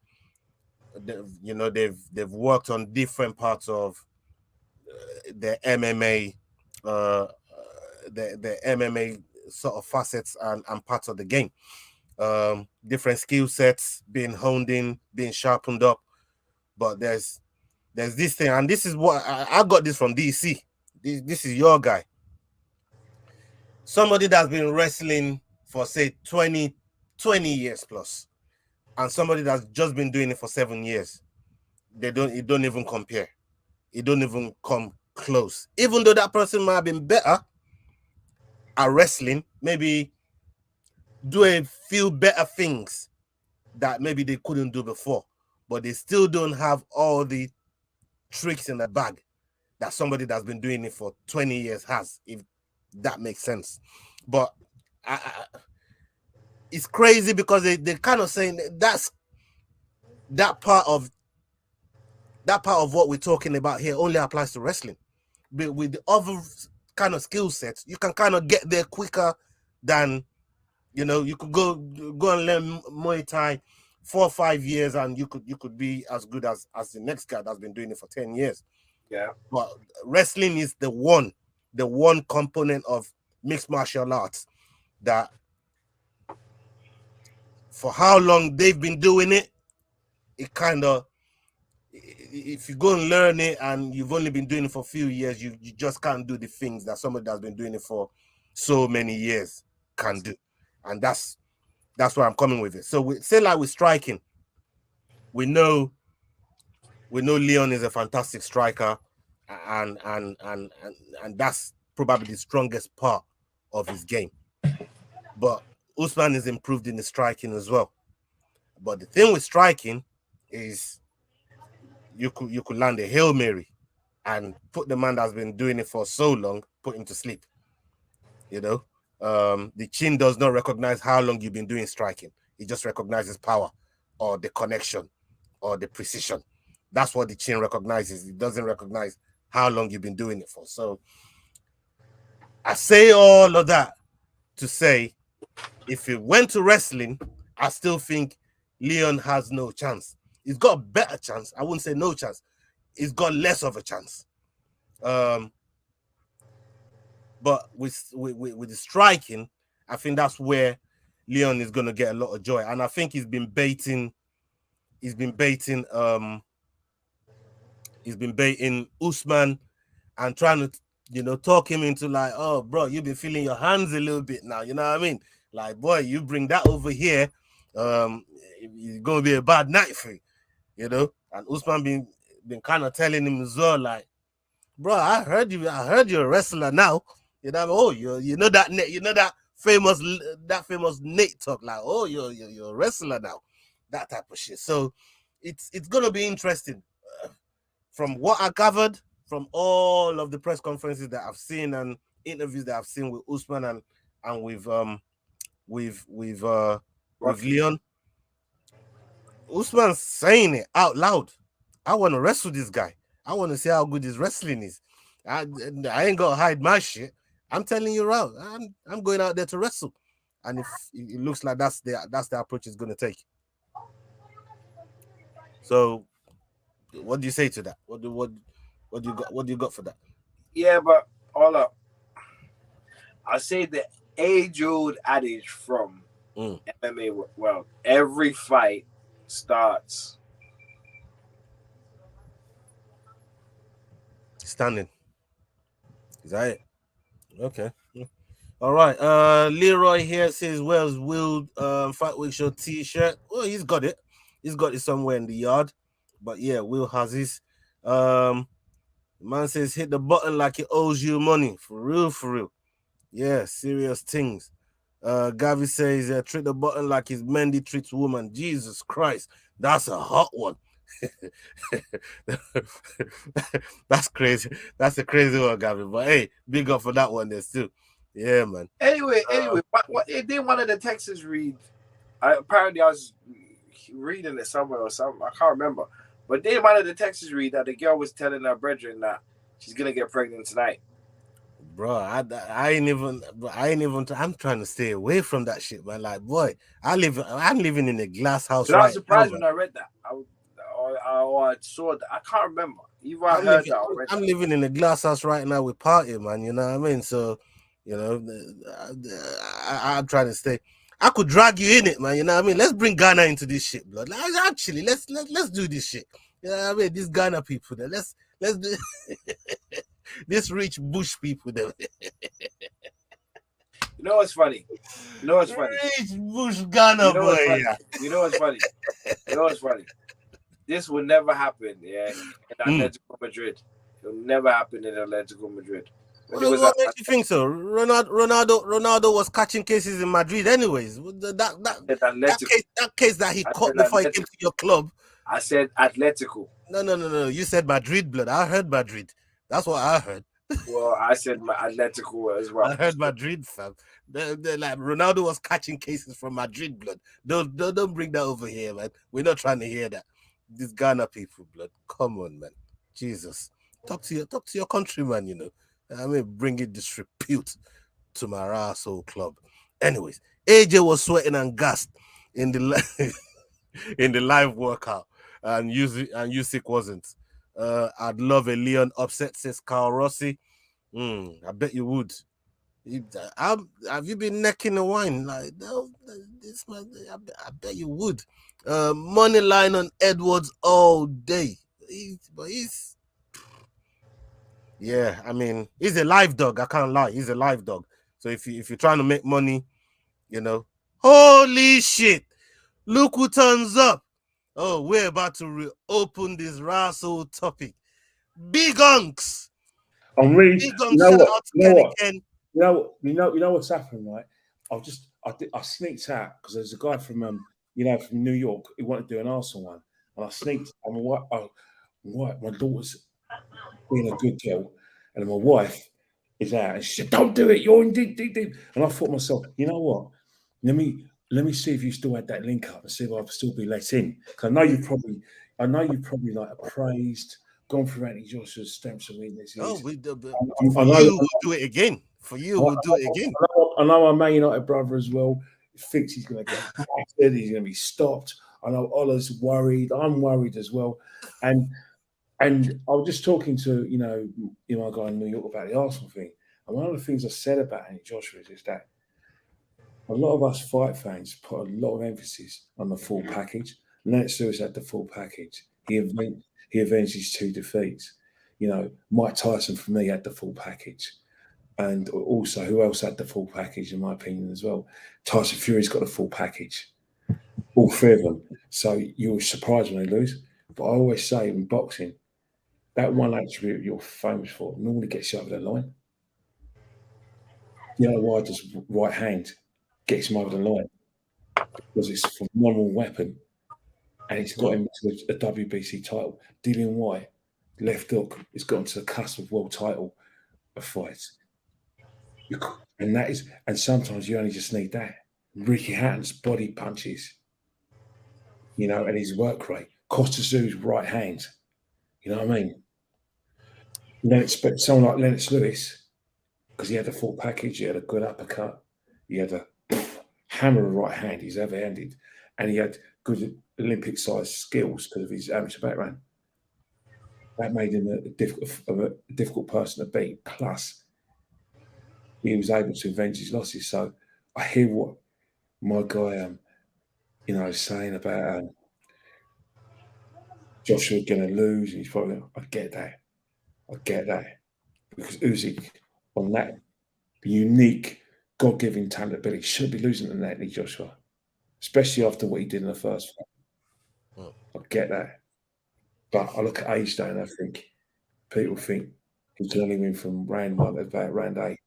Speaker 1: they've worked on different parts of the MMA, the MMA sort of facets and parts of the game. Different skill sets being honed in, being sharpened up. But there's this thing, and this is what I got this from DC. This is your guy. Somebody that's been wrestling for say 20 years plus, and somebody that's just been doing it for 7 years. It don't even compare. It don't even come close. Even though that person might have been better at wrestling, maybe do a few better things that maybe they couldn't do before, but they still don't have all the tricks in the bag that somebody that's been doing it for 20 years has, if that makes sense. But it's crazy because they're kind of saying that part of what we're talking about here only applies to wrestling. But with the other kind of skill sets, you can kind of get there quicker than, you could go and learn Muay Thai 4 or 5 years, and you could be as good as the next guy that's been doing it for 10 years.
Speaker 4: Yeah.
Speaker 1: But wrestling is the one component of mixed martial arts that, for how long they've been doing it, it kind of, if you go and learn it and you've only been doing it for a few years, you just can't do the things that somebody that's been doing it for so many years can do. And that's where I'm coming with it. So we say, like, with striking, we know Leon is a fantastic striker, and that's probably the strongest part of his game. But Usman is improved in the striking as well. But the thing with striking is you could land a Hail Mary and put the man that's been doing it for so long, put him to sleep. The chin does not recognize how long you've been doing striking. It just recognizes power, or the connection, or the precision. That's what the chin recognizes. It doesn't recognize how long you've been doing it for. So I say all of that to say, if it went to wrestling, I still think Leon has no chance. He's got a better chance. I wouldn't say no chance. He's got less of a chance. But with the striking, I think that's where Leon is gonna get a lot of joy. And I think he's been baiting Usman and trying to, talk him into, like, oh bro, you've been feeling your hands a little bit now, you know what I mean? Like, boy, you bring that over here, it's gonna be a bad night for you, And Usman been kind of telling him as well, like, bro, I heard you're a wrestler now, You know, oh, you know that famous Nate talk, like, oh, you're a wrestler now, that type of shit. So it's gonna be interesting. From what I gathered from all of the press conferences that I've seen and interviews that I've seen with Usman and with Leon, Usman's saying it out loud. I want to wrestle this guy. I want to see how good his wrestling is. I ain't gonna hide my shit. I'm telling you, right. I'm going out there to wrestle, and if it looks like that's the approach he's gonna take. So, what do you say to that? What do you got? What do you got for that?
Speaker 4: Yeah, but hold up. I say the age-old adage from MMA world: every fight starts
Speaker 1: Standing. Is that it? Okay. All right. Leroy here says, "Where's Will Fight Week Show T-shirt?" Oh, he's got it. He's got it somewhere in the yard. But yeah, Will has his. Man says, "Hit the button like it owes you money, for real, for real." Yeah, serious things. Gavi says, "Treat the button like his Mendy treats woman." Jesus Christ, that's a hot one. That's crazy. That's a crazy one, Gavi. But hey, big up for that one there too. Yeah, man.
Speaker 4: Anyway, what did one of the Texans read? Apparently, I was reading it somewhere or something. I can't remember. But did one of the Texans read that the girl was telling her brethren that she's gonna get pregnant tonight?
Speaker 1: Bro, I ain't even. I'm trying to stay away from that shit, man. Like, boy, I'm living in a glass house
Speaker 4: I was
Speaker 1: right
Speaker 4: surprised
Speaker 1: now,
Speaker 4: when I read that. I saw that. I can't remember. Either I heard that or read
Speaker 1: I'm
Speaker 4: that.
Speaker 1: living in a glass house right now with party, man. You know what I mean? So, you know, I'm trying to stay. I could drag you in it, man. You know what I mean? Let's bring Ghana into this shit, blood. Actually, let's do this shit. You know what I mean? These Ghana people, there. Let's do this rich bush people, there.
Speaker 4: You know what's funny? You know what's funny?
Speaker 1: Rich bush Ghana
Speaker 4: You know what's
Speaker 1: boy.
Speaker 4: funny?
Speaker 1: Yeah.
Speaker 4: You know what's funny? You know what's funny? This will never happen, yeah, in Atletico Madrid. It will never happen in Atletico Madrid. When it was
Speaker 1: What makes you think so? Ronaldo was catching cases in Madrid, anyways.
Speaker 4: Atletico.
Speaker 1: That case that he
Speaker 4: I
Speaker 1: caught
Speaker 4: said
Speaker 1: before he came
Speaker 4: Atletico.
Speaker 1: to your club.
Speaker 4: I said Atletico.
Speaker 1: No. You said Madrid, blood. I heard Madrid. That's what I heard.
Speaker 4: Well, I said Atletico as well.
Speaker 1: I heard Madrid, fam. They're like Ronaldo was catching cases from Madrid, blood. Don't bring that over here, man. We're not trying to hear that. These Ghana people, blood. Come on, man. Jesus. Talk to your countryman, you know. I mean, bringing disrepute to my asshole club. Anyways, AJ was sweating and gassed in the in the live workout, and Usyk wasn't. I'd love a Leon upset, says Carl Rossi. I bet you would. Have you been necking the wine? Like, no, this man, I bet you would. Money line on Edwards all day. Yeah, I mean, he's a live dog. I can't lie. He's a live dog. So if you're trying to make money, you know, holy shit, look who turns up. Oh, we're about to reopen this Russell topic. Big unks.
Speaker 2: I'm really,
Speaker 1: Big unks. Shout out to Kenny Ken.
Speaker 2: You know what's happened, right? I sneaked out because there's a guy from from New York who wanted to do an Arsenal one, and I sneaked. My daughter's being a good girl, and my wife is out, and she said, "Don't do it. You're in deep." And I thought to myself, you know what? Let me see if you still had that link up and see if I'll still be let in. Because I know you probably like appraised, gone through Anthony Joshua's strengths and weaknesses.
Speaker 1: Oh, we'll do it again. For you, we'll do it again.
Speaker 2: I know I'm Man United brother as well. He thinks he's going to get battered. He's going to be stopped. I know Ola's worried. I'm worried as well. And I was just talking to my guy in New York about the Arsenal thing. And one of the things I said about Anthony Joshua is that a lot of us fight fans put a lot of emphasis on the full package. Leonard Lewis had the full package. He avenged his 2 defeats. Mike Tyson for me had the full package. And also, who else had the full package, in my opinion, as well? Tyson Fury's got the full package. All 3 of them. So you were surprised when they lose. But I always say in boxing, that one attribute you're famous for normally gets you over the line. You know why does right hand gets him over the line? Because it's a phenomenal weapon, and it's got him to a WBC title. Dillian White, left hook, has got to the cusp of world title of fights. And that is, and sometimes you only just need that. Ricky Hatton's body punches, and his work rate. Costa Zoo's right hand, you know what I mean? Someone like Lennox Lewis, because he had the full package, he had a good uppercut, he had a hammer of right hand, he's ever-handed, and he had good Olympic-sized skills because of his amateur background. That made him a difficult person to beat. Plus, he was able to avenge his losses. So I hear what my guy, is saying about Joshua going to lose. And he's probably, I get that, because Usyk on that unique God-given talent ability should be losing to Natalie Joshua, especially after what he did in the first fight. I get that. But I look at age though, and I think people think he can only win from round 1 to about round 8,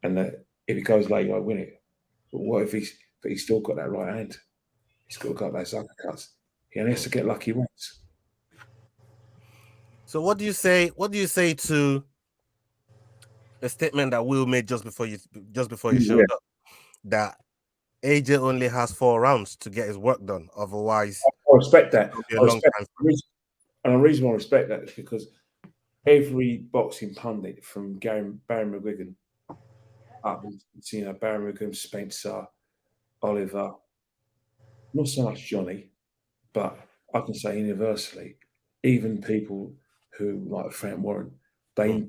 Speaker 2: and that if he goes late, he might win it. But what if he's still got that right hand? He's still got those uppercuts. He only has to get lucky once.
Speaker 1: So what do you say? What do you say to a statement that Will made just before you showed up, that AJ only has 4 rounds to get his work done? Otherwise,
Speaker 2: I respect that.
Speaker 1: And
Speaker 2: the reason why I respect that is because every boxing pundit from Barry McGuigan up, Barry McGuigan, Spencer, Oliver, not so much Johnny, but I can say universally, even people who like Frank Warren, they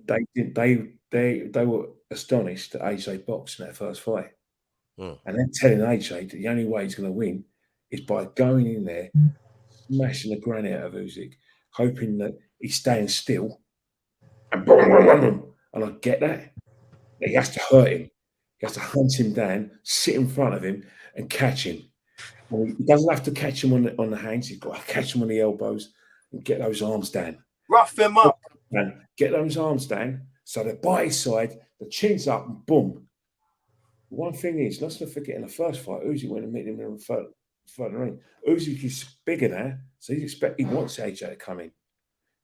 Speaker 2: were astonished that AJ boxed in that first fight. And then telling AJ that the only way he's going to win is by going in there, smashing the granite out of Usyk, hoping that he's staying still, and boom. And I get that. He has to hurt him. He has to hunt him down, sit in front of him, and catch him. Well, he doesn't have to catch him on the hands. He's got to catch him on the elbows and get those arms down.
Speaker 4: Rough him up.
Speaker 2: And get those arms down so they're by his side, the chin's up, and boom. One thing is, let's not forget, in the first fight, Usyk went and met him in the third ring. Usyk is bigger now, so he wants AJ to come in.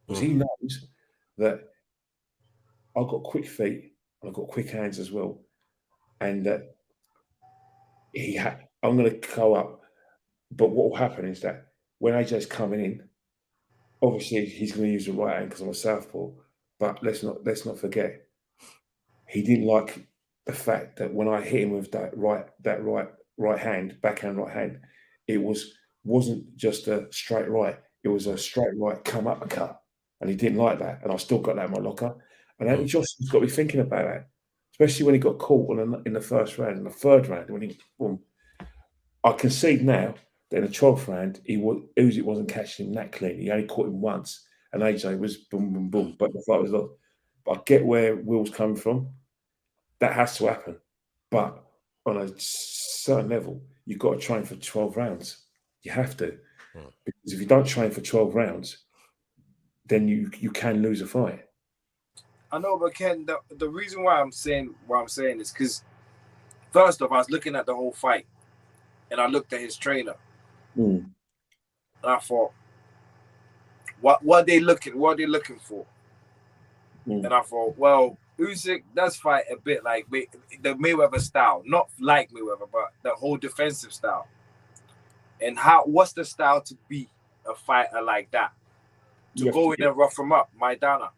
Speaker 2: Because he knows that I've got quick feet and I've got quick hands as well. And I'm going to go up. But what will happen is that when AJ's coming in, obviously he's going to use the right hand because I'm a southpaw. But let's not forget, he didn't like the fact that when I hit him with that right hand, backhand right hand, it wasn't just a straight right. It was a straight right come uppercut, and he didn't like that. And I still got that in my locker. And Anthony Johnson's got to be thinking about that, especially when he got caught in the first round, in the third round when he boom. I concede now that in the 12th round, Usyk wasn't catching him that clean. He only caught him once, and AJ was boom, boom, boom. But the fight was lost. But I get where Will's coming from. That has to happen. But on a certain level, you've got to train for 12 rounds. You have to. Because if you don't train for 12 rounds, then you can lose a fight.
Speaker 4: I know, but Ken, the reason why I'm saying is because, first off, I was looking at the whole fight, and I looked at his trainer, and I thought, what are they looking for? And I thought, well, Usyk does fight a bit like the Mayweather style, not like Mayweather, but the whole defensive style. And what's the style to beat a fighter like that? To go in and rough him up, Maidana,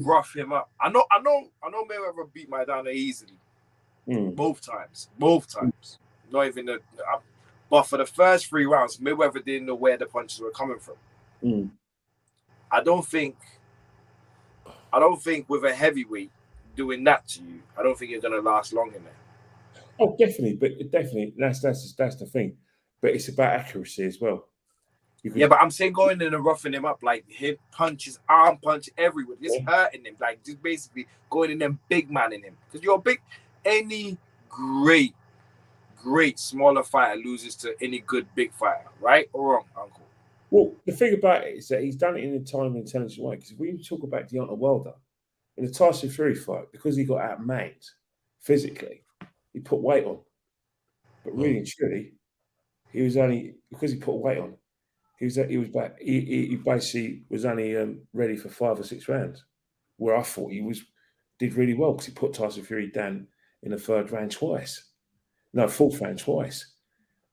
Speaker 4: rough him up. I know Mayweather beat Maidana easily, both times. Not even but for the first 3 rounds, Mayweather didn't know where the punches were coming from. I don't think with a heavyweight doing that to you, I don't think you're gonna last long in there.
Speaker 2: Oh, definitely, that's the thing. But it's about accuracy as well.
Speaker 4: Yeah, but I'm saying going in and roughing him up, like hip punches, arm punch everywhere, just hurting him, like just basically going in and big manning him. Because you're big. Any great smaller fighter loses to any good big fighter, right or wrong, Uncle?
Speaker 2: Well, the thing about it is that he's done it in a time and intelligent way. Because when you talk about Deontay Wilder, In the Tyson Fury fight, because he got outmanned physically, he put weight on. But really and truly, he was only because he put weight on. He basically was only ready for 5 or 6 rounds. Where I thought he did really well because he put Tyson Fury down in the 3rd round twice. No, 4th round twice.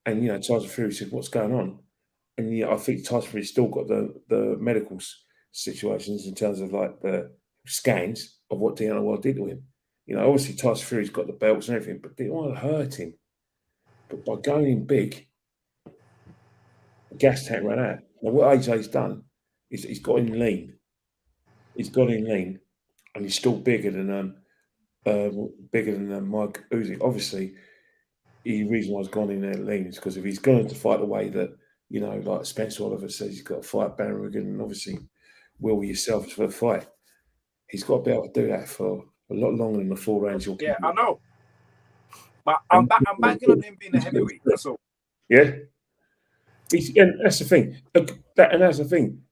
Speaker 2: And Tyson Fury said, "What's going on?" And I think Tyson Fury still got the medical situations in terms of like the scans of what Deontay Wilder did to him. Obviously Tyson Fury's got the belts and everything, but Deontay Wilder hurt him. But by going in big, the gas tank ran out. Now what AJ's done is he's got him lean. He's got him lean, and he's still bigger than Mike Usyk. Obviously, the reason why he's gone in there lean is because if he's going to fight the way that like Spencer Oliver says he's got to fight Baron and obviously will yourself for the fight, he's got to be able to do that for a lot longer than the 4 rounds.
Speaker 4: Yeah, I know. But I'm banking on him being a heavyweight. That's all.
Speaker 2: Yeah. And that's the thing. That's the thing.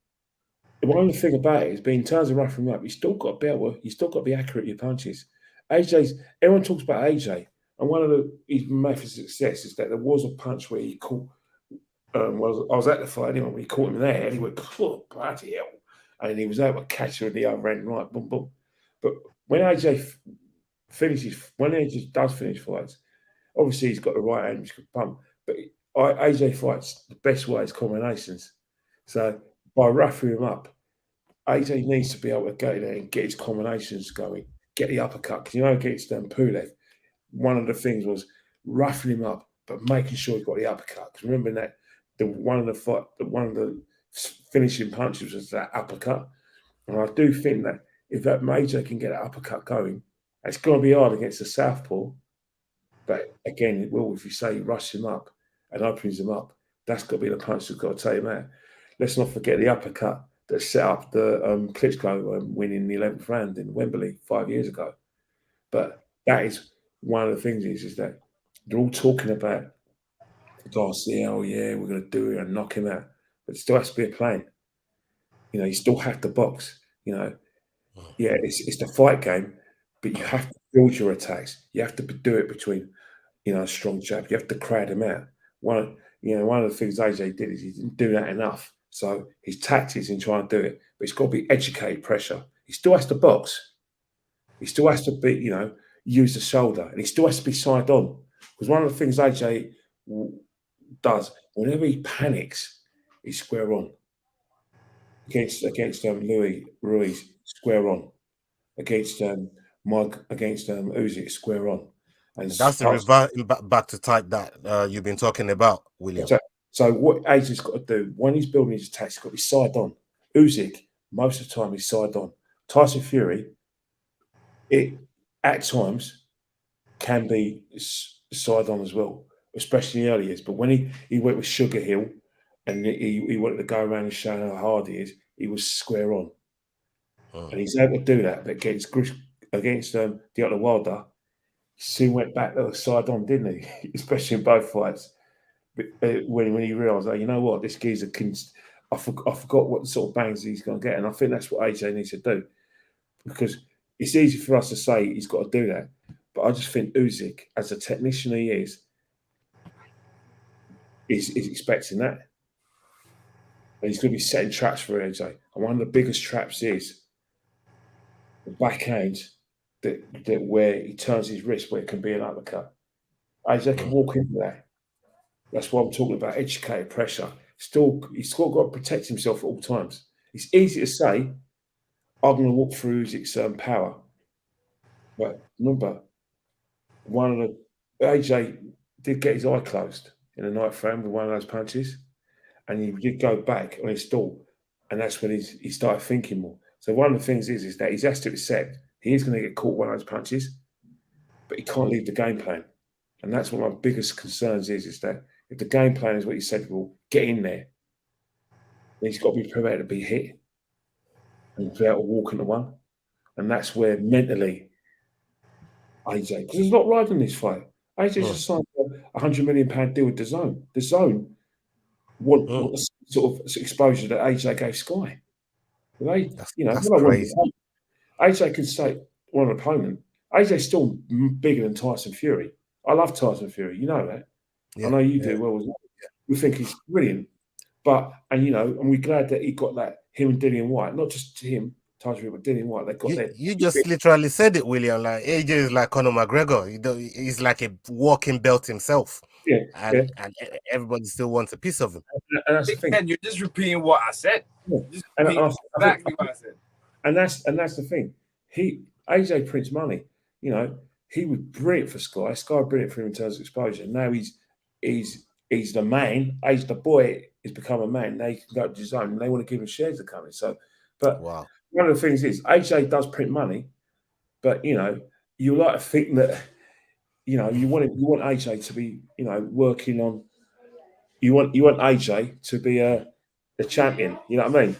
Speaker 2: The only thing about it is, in terms of roughing him up, you still got to be accurate with your punches. Everyone talks about AJ, and one of his methods of success is that there was a punch where he caught. I was at the fight anyway. When he caught him there, and he went, "Oh, bloody hell!" And he was able to catch her at the other end, right? Boom, boom. But when AJ does finish fights, obviously he's got the right hand, he's got pump. But AJ fights the best way is combinations. So by roughing him up, AJ needs to be able to go there and get his combinations going, get the uppercut. Because against Pulev, one of the things was roughing him up, but making sure he got the uppercut. Because remember that one of the finishing punches was that uppercut. And I do think that if that AJ can get that uppercut going, it's going to be hard against the southpaw. But again, it will if you say rush him up and opens him up. That's got to be the punch that's got to take him out. Let's not forget the uppercut that set up the Klitschko winning the 11th round in Wembley 5 years ago. But that is one of the things is that they're all talking about Garcia, oh yeah, we're going to do it and knock him out. But it still has to be a plan. You still have to box. Yeah, it's the fight game, but you have to build your attacks. You have to do it between, a strong jab. You have to crowd him out. One of the things AJ did is he didn't do that enough. So his tactics in trying to do it, but it's got to be educated pressure. He still has to box. He still has to be, use the shoulder, and he still has to be side on. Because one of the things AJ does, whenever he panics, he's square on. Against Louis Ruiz, square on. Against Usyk, square on. And
Speaker 1: that's the back to type that you've been talking about, William.
Speaker 2: So what AJ's got to do when he's building his attacks, he's got to be side on. Usyk, most of the time, he's side on. Tyson Fury, it at times can be side on as well, especially in the early years. But when he went with Sugar Hill and he wanted to go around and show how hard he is, he was square on. And he's able to do that. But against Deontay Wilder, he soon went back to the side on, didn't he? Especially in both fights. But when he realised, you know what, this geezer can. I forgot what sort of bangs he's going to get, and I think that's what AJ needs to do, because it's easy for us to say he's got to do that, but I just think Usyk, as a technician he is expecting that, and he's going to be setting traps for AJ. And one of the biggest traps is the backhand that where he turns his wrist, where it can be an uppercut. AJ can walk into that. That's why I'm talking about educated pressure. He's still got to protect himself at all times. It's easy to say, I'm going to walk through Usyk's power. But remember, AJ did get his eye closed in the ninth round with one of those punches, and he did go back on his stall, and that's when he started thinking more. So one of the things is that he has to accept he is going to get caught one of those punches, but he can't leave the game plan. And that's one of my biggest concerns is that if the game plan is what you said, well, get in there, then he's got to be prepared to be hit and be able to walk into one. And that's where mentally AJ, because he's not riding this fight. AJ's just signed a £100 million deal with the Zone. The Zone want the sort of exposure that AJ gave Sky. That's
Speaker 1: crazy.
Speaker 2: AJ could say one opponent. AJ's still bigger than Tyson Fury. I love Tyson Fury. You know that.
Speaker 1: Yeah,
Speaker 2: I know you do well as well. We think he's brilliant. But, and we're glad that he got that, him and Dillian White, not just him, Tyson Fury, but Dillian White, they got their.
Speaker 1: You just literally said it, William. Like AJ is like Conor McGregor. He's like a walking belt himself.
Speaker 2: Yeah,
Speaker 1: and everybody still wants a piece of him.
Speaker 2: And that's the thing.
Speaker 4: You're just repeating what I said.
Speaker 2: Yeah.
Speaker 4: Exactly what I said.
Speaker 2: And that's the thing. AJ prints money. He was brilliant for Sky. Sky brilliant for him in terms of exposure. Now he's the man. He's the boy. He's become a man. Now he can go to his own. And they want to give him shares of the company. So, but
Speaker 1: wow.
Speaker 2: One of the things is AJ does print money, but you like to think that you want AJ to be working on. You want AJ to be a champion. You know what I mean?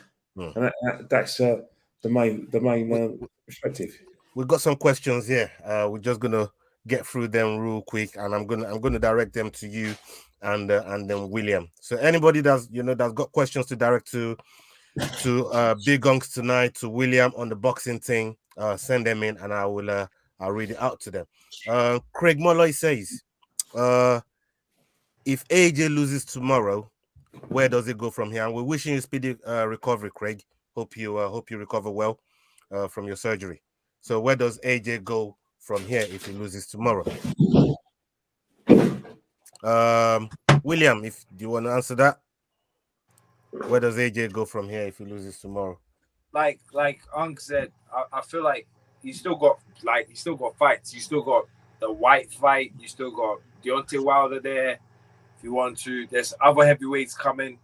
Speaker 2: And that's the main perspective.
Speaker 1: We've got some questions here. We're just gonna get through them real quick, and I'm gonna direct them to you and then William. So anybody that's got questions to direct to Big Unks tonight, to William on the boxing thing, send them in and I'll read it out to them. Craig Molloy says, if AJ loses tomorrow, where does it go from here? And we're wishing you speedy recovery, Craig. Hope you recover well from your surgery. So where does AJ go from here if he loses tomorrow? William, do you want to answer that? Where does AJ go from here if he loses tomorrow?
Speaker 4: Like Unc said, I feel like you still got fights. You still got the White fight. You still got Deontay Wilder there. If you want to, there's other heavyweights coming.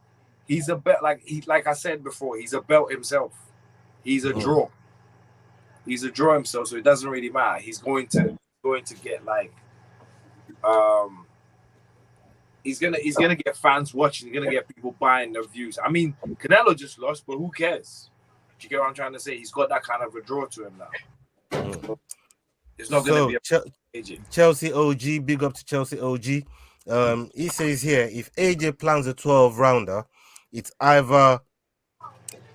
Speaker 4: He's a belt like I said before. He's a belt himself. He's a draw. He's a draw himself, so it doesn't really matter. He's going to get he's gonna get fans watching. He's gonna get people buying the views. I mean, Canelo just lost, but who cares? Do you get what I'm trying to say? He's got that kind of a draw to him now. It's not gonna be AJ.
Speaker 1: Chelsea OG, big up to Chelsea OG. He says here, if AJ plans a 12 rounder, it's either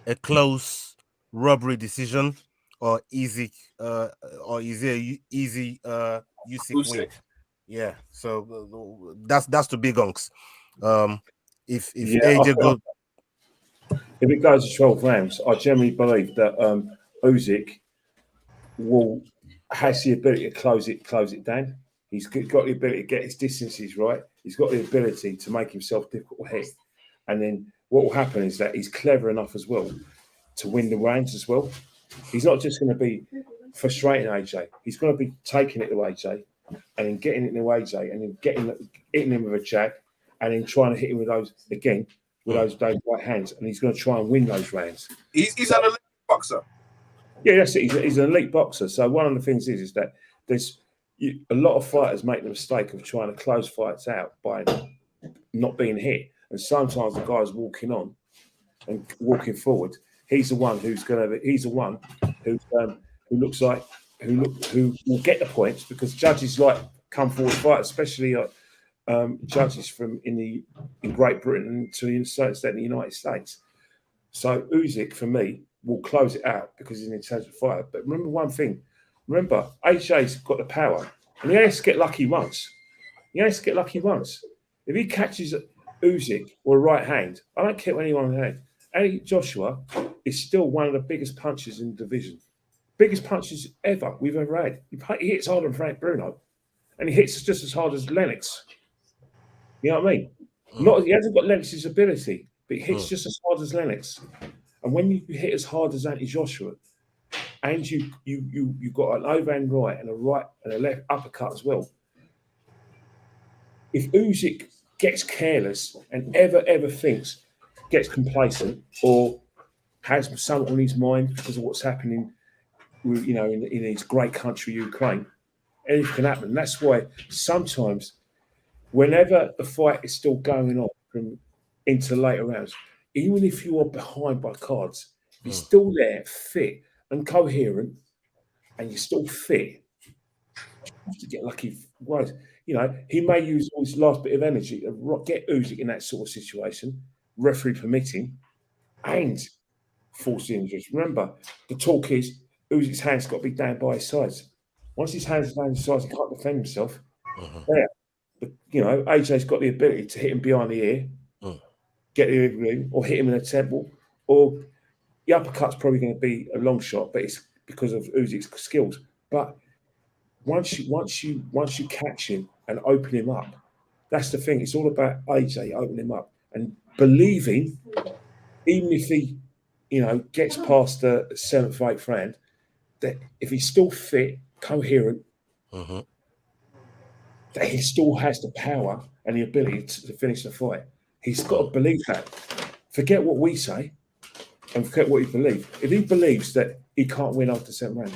Speaker 1: a close robbery decision or easy Usyk win. Yeah, so that's the Big Unks. If AJ goes,
Speaker 2: if it goes to 12 rounds, I generally believe that Usyk has the ability to close it down. He's got the ability to get his distances right. He's got the ability to make himself difficult to hit. And then what will happen is that he's clever enough as well to win the rounds as well. He's not just going to be frustrating AJ. He's going to be taking it to AJ and then getting it to AJ and then hitting him with a jab and then trying to hit him with those again with those right hands. And he's going to try and win those rounds.
Speaker 4: He's an elite boxer.
Speaker 2: Yeah, that's it. He's an elite boxer. So one of the things is that there's a lot of fighters make the mistake of trying to close fights out by not being hit. And sometimes the guy's walking on and walking forward. He's the one who looks like who will get the points because judges like come forward fight, especially judges in Great Britain and to a certain extent in the United States. So Usyk for me will close it out because he's an intelligent fighter. But remember one thing. Remember, AJ's got the power. And he has to get lucky once. If he catches Usyk with a right hand, I don't care what anyone has. Eddie Joshua is still one of the biggest punchers in the division. Biggest punches ever we've ever had. He hits harder than Frank Bruno. And he hits just as hard as Lennox. You know what I mean? He hasn't got Lennox's ability, but he hits just as hard as Lennox. And when you hit as hard as Anthony Joshua, and you got an overhand right and a left uppercut as well. If Usyk gets careless and ever gets complacent or has something on his mind because of what's happening, in his great country Ukraine, anything can happen. That's why sometimes, whenever the fight is still going on from into later rounds, even if you are behind by cards, if you're still there, fit and coherent, and you're still fit, you have to get lucky. Right? He may use all his last bit of energy to get Usyk in that sort of situation, referee permitting, and force the injuries. Remember, the talk is Usyk's hands got to be down by his sides. Once his hands are down his sides, he can't defend himself. There, but, you know, AJ's got the ability to hit him behind the ear, get the ear, or hit him in the temple, or the uppercut's probably going to be a long shot, but it's because of Usyk's skills. But once you catch him and open him up, that's the thing. It's all about AJ opening him up and believing, even if he, you know, gets past the 7th or 8th round, that if he's still fit, coherent, that he still has the power and the ability to finish the fight. He's got to believe that. Forget what we say and forget what he believes. If he believes that he can't win after 7th round,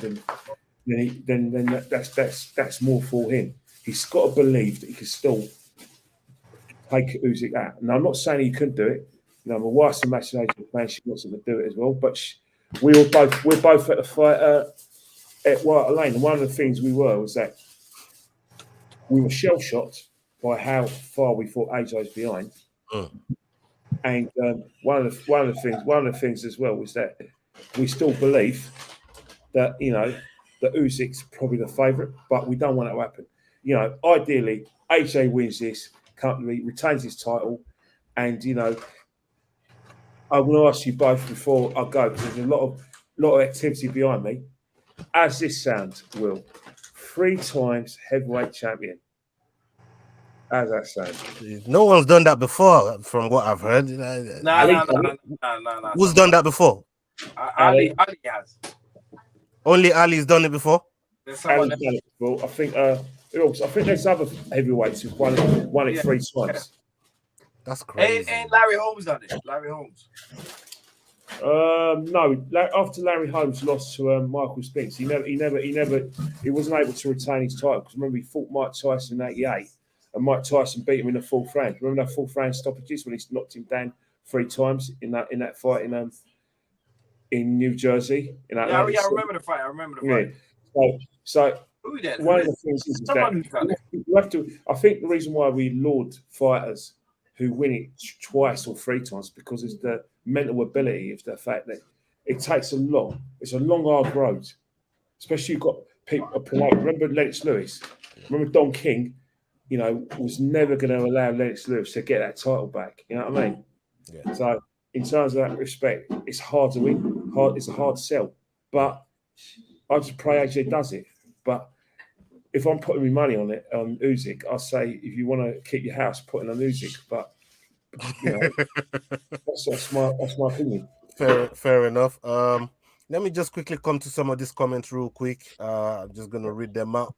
Speaker 2: then that's more for him. He's got to believe that he can still take Usyk out. And I'm not saying he couldn't do it. You know, my wife's a massive Asian fan; she wants him to do it as well. But we're both at the fight at White Lane, and one of the things was that we were shell shocked by how far we thought AJ was behind. And one of the things as well was that we still believe that, you know, that Usyk's probably the favourite, but we don't want it to happen. You know, ideally, AJ wins this, comfortably, retains his title, and, you know, I want to ask you both before I go, because there's a lot of activity behind me. As this sounds, Will, 3 times heavyweight champion. How's that sound?
Speaker 1: No one's done that before, from what I've heard.
Speaker 4: No.
Speaker 1: Who's done that before?
Speaker 4: Ali has.
Speaker 1: Only Ali's done it before.
Speaker 4: There's someone
Speaker 2: Ali's done it before. I think there's other heavyweights who've won it 3 times.
Speaker 1: That's crazy.
Speaker 4: And Larry Holmes done it. Larry Holmes.
Speaker 2: No. After Larry Holmes lost to Michael Spinks, he wasn't able to retain his title, because remember he fought Mike Tyson in '88, and Mike Tyson beat him in the 4th round. Remember that 4th round stoppages when he knocked him down 3 times in that fight in New Jersey? I
Speaker 4: remember the fight.
Speaker 2: Yeah. So one of the things is that you have to. I think the reason why we laud fighters who win it twice or 3 times, because it's the mental ability of the fact that it takes it's a long, hard road. Especially you've got people, remember Lennox Lewis? Remember Don King, you know, was never going to allow Lennox Lewis to get that title back. You know what I mean?
Speaker 1: Yeah.
Speaker 2: So in terms of that respect, it's hard to win. It's a hard sell. But I just pray AJ does it. But if I'm putting my money on it, on Usyk, I'll say, if you want to keep your house, put it on Usyk. But, you know, that's my opinion.
Speaker 1: Fair enough. Let me just quickly come to some of these comments real quick. I'm just gonna read them out.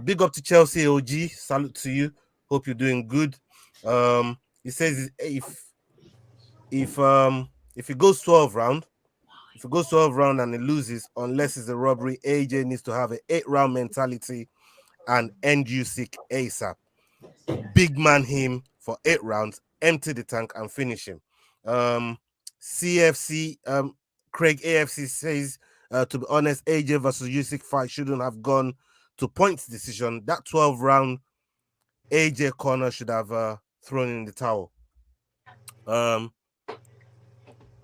Speaker 1: Big up to Chelsea OG. Salute to you. Hope you're doing good. He says if it goes 12 round, and it loses, unless it's a robbery, AJ needs to have an 8-round mentality and end Usyk ASAP. Big man him for 8 rounds, empty the tank and finish him. CFC Craig AFC says, to be honest, AJ versus Usyk fight shouldn't have gone to points decision. That 12-round AJ corner should have thrown in the towel.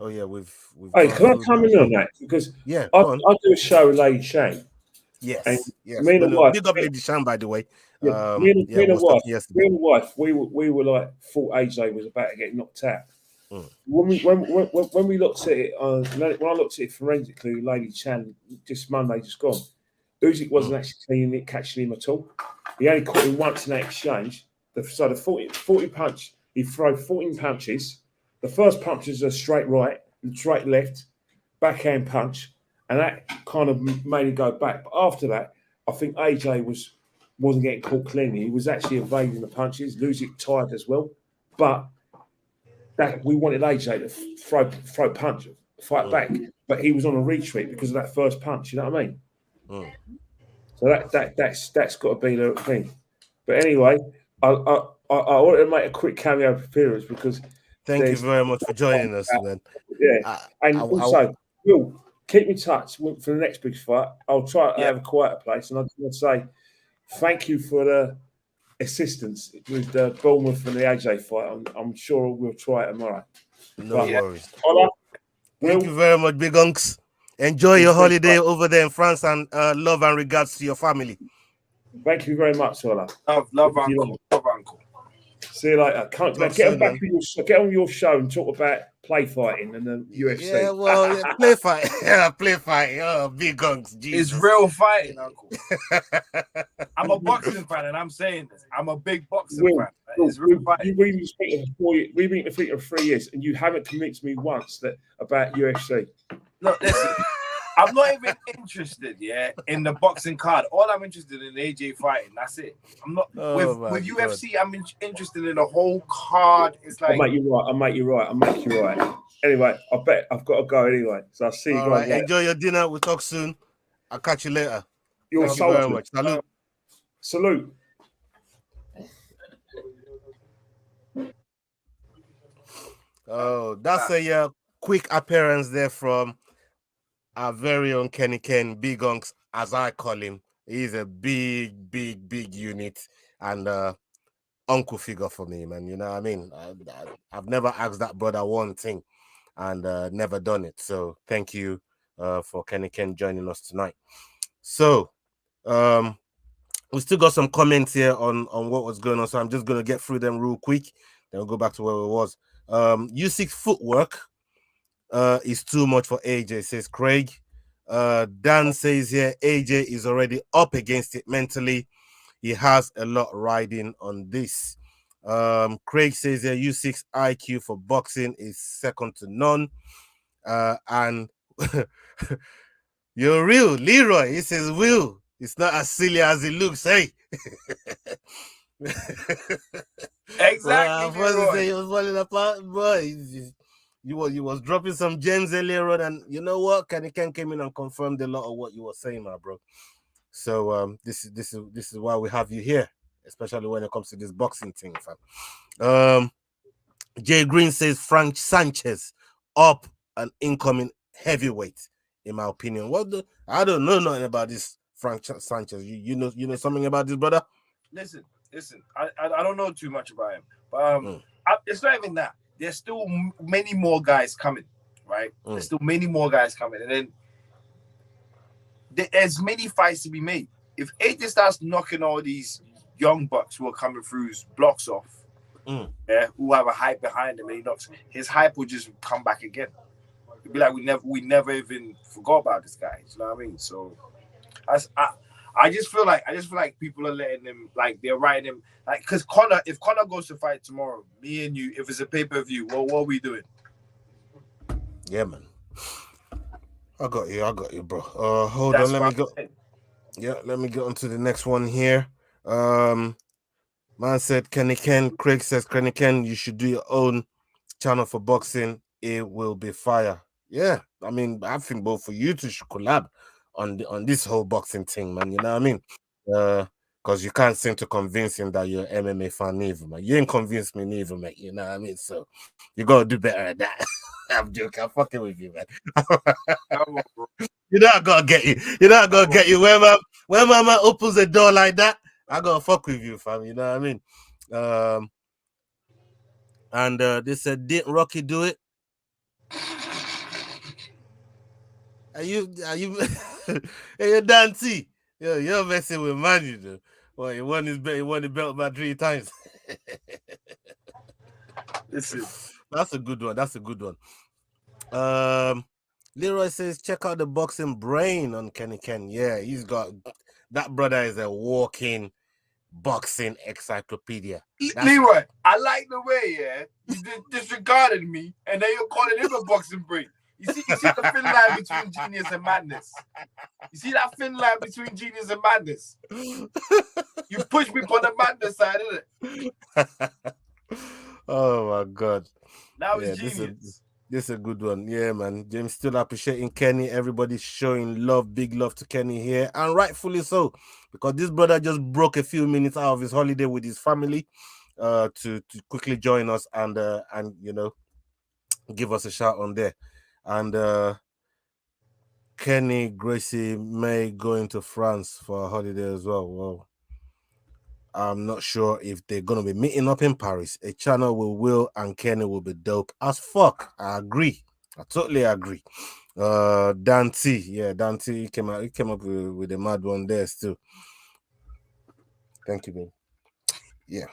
Speaker 1: Oh yeah, we've.
Speaker 2: Hey, can I come in on that? Because I do a show with Lady Shane.
Speaker 1: Yes.
Speaker 2: Me and the wife.
Speaker 1: Big up Lady Shane, by the way.
Speaker 2: Me and the wife, we were like, thought AJ was about to get knocked out. When we looked at it, when I looked at it forensically, Lady Chan, just Monday, just gone. Usyk wasn't actually catching him at all. He only caught him once in that exchange. So the 40 punch, he threw 14 punches. The first punch is a straight right, straight left, backhand punch, and that kind of made him go back. But after that, I think AJ wasn't getting caught cleanly. He was actually evading the punches. Usyk tired as well, but that we wanted AJ to throw punch, fight back, but he was on a retreat because of that first punch. You know what I mean? So that's got to be the thing. But anyway, I wanted to make a quick cameo appearance because.
Speaker 1: Thank you very much for joining us, man.
Speaker 2: Yeah, also, Will, keep in touch for the next big fight. I'll try to have a quieter place, and I just want to say thank you for the assistance with the Bournemouth and the AJ fight. I'm sure we'll try it tomorrow.
Speaker 1: No worries.
Speaker 2: Will,
Speaker 1: thank you very much, Big Unks. Enjoy your holiday over there in France, and love and regards to your family.
Speaker 2: Thank you very much, Ola.
Speaker 4: Love, uncle. Love, uncle.
Speaker 2: See you later. Get on your show and talk about play fighting and the UFC.
Speaker 1: Yeah, well, play fight. Play fight. Oh, big guns. Jesus.
Speaker 4: It's real fighting, uncle. I'm a boxing fan, and I'm saying this. I'm a big boxing fan. It's real fighting.
Speaker 2: We've been speaking for 3 years, and you haven't convinced me once about UFC.
Speaker 4: Look, listen. I'm not even interested, in the boxing card. All I'm interested in AJ fighting. That's it. I'm not with UFC. I'm interested in the whole card. It's like
Speaker 2: I'll make you right. Anyway, I bet I've got to go anyway. So I'll see you guys later.
Speaker 1: Enjoy your dinner. We'll talk soon. I'll catch you later.
Speaker 2: Thank you very much. Salute.
Speaker 1: Oh, that's a quick appearance there from our very own Kenny Ken, Big Unks, as I call him. He's a big unit and uncle figure for me, man. You know what I mean? I've never asked that brother one thing and never done it. So thank you for Kenny Ken joining us tonight. So we still got some comments here on what was going on. So I'm just going to get through them real quick. Then we'll go back to where it was. Usyk's footwork is too much for AJ, says Craig. Dan says here, AJ is already up against it mentally. He has a lot riding on this. Craig says here, Usyk's IQ for boxing is second to none. And you're real, Leroy. He says, Will, it's not as silly as it looks, hey.
Speaker 4: Exactly.
Speaker 1: Well, he was falling apart, boy. You was dropping some gems earlier on, and you know what? Kenny Ken came in and confirmed a lot of what you were saying, my bro. So this is why we have you here, especially when it comes to this boxing thing, fam. Jay Green says Frank Sanchez up an incoming heavyweight, in my opinion. I don't know nothing about this Frank Sanchez. You know something about this, brother?
Speaker 4: Listen. I don't know too much about him, but it's not even that. There's still many more guys coming, right? There's still many more guys coming, and then there's many fights to be made. If AJ starts knocking all these young bucks who are coming through his blocks off, who have a hype behind him, and he knocks, his hype will just come back again. It'll be like we never even forgot about this guy. You know what I mean? So I just feel like people are letting him, like they're writing him, like, because if Conor goes to fight tomorrow, me and you, if it's a pay-per-view, what are we doing?
Speaker 1: Yeah, man. I got you, bro. Hold on, let me go. Yeah, let me get on to the next one here. Man said Kenny Ken. Craig says Kenny Ken, you should do your own channel for boxing. It will be fire. Yeah, I mean, I think both of you two should collab on this whole boxing thing, man. You know what I mean? Because you can't seem to convince him that you're an MMA fan neither, man. You ain't convinced me neither, mate. You know what I mean? So you gotta do better at that. I'm joking. I'm fucking with you, man. You know I gotta get you. You know I gotta get you. When my man opens the door like that, I gotta fuck with you, fam. You know what I mean? And they said, didn't Rocky do it? Are you hey, Dante? Yo, you're messing with man, you know. Well, he won the belt about 3 times.
Speaker 4: Listen,
Speaker 1: that's a good one. Leroy says, check out the boxing brain on Kenny Ken. Yeah, he's got that brother is a walking boxing encyclopedia.
Speaker 4: Leroy, I like the way, you disregarded me, and then you're calling him a boxing brain. You see the thin line between genius and madness. You see that thin line between genius and madness. You push me on the madness side, innit?
Speaker 1: Oh my God!
Speaker 4: That was genius.
Speaker 1: This is a good one. Yeah, man. James still appreciating Kenny. Everybody's showing love, big love to Kenny here, and rightfully so, because this brother just broke a few minutes out of his holiday with his family to quickly join us and you know, give us a shout on there. And Kenny Gracie may go into France for a holiday as well. Well, I'm not sure if they're gonna be meeting up in Paris. A channel with Will and Kenny will be dope as fuck. I agree. I totally agree. Dante, yeah, Dante, he came up with a mad one there still. Thank you, man. Yeah.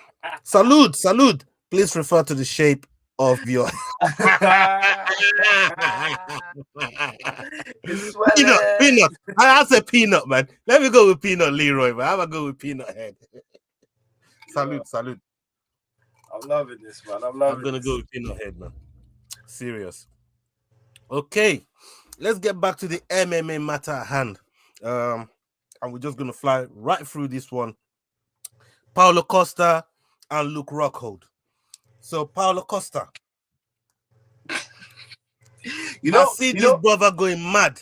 Speaker 1: Salute. Please refer to the shape of your
Speaker 4: It's swelling.
Speaker 1: peanut. I said peanut, man. Let me go with peanut, Leroy, man. I'm gonna go with peanut head. Salute.
Speaker 4: I'm loving this, man.
Speaker 1: I'm gonna go with peanut head, man. Serious. Okay, let's get back to the MMA matter at hand. And we're just gonna fly right through this one. Paulo Costa and Luke Rockhold. So Paulo Costa, I see this brother going mad.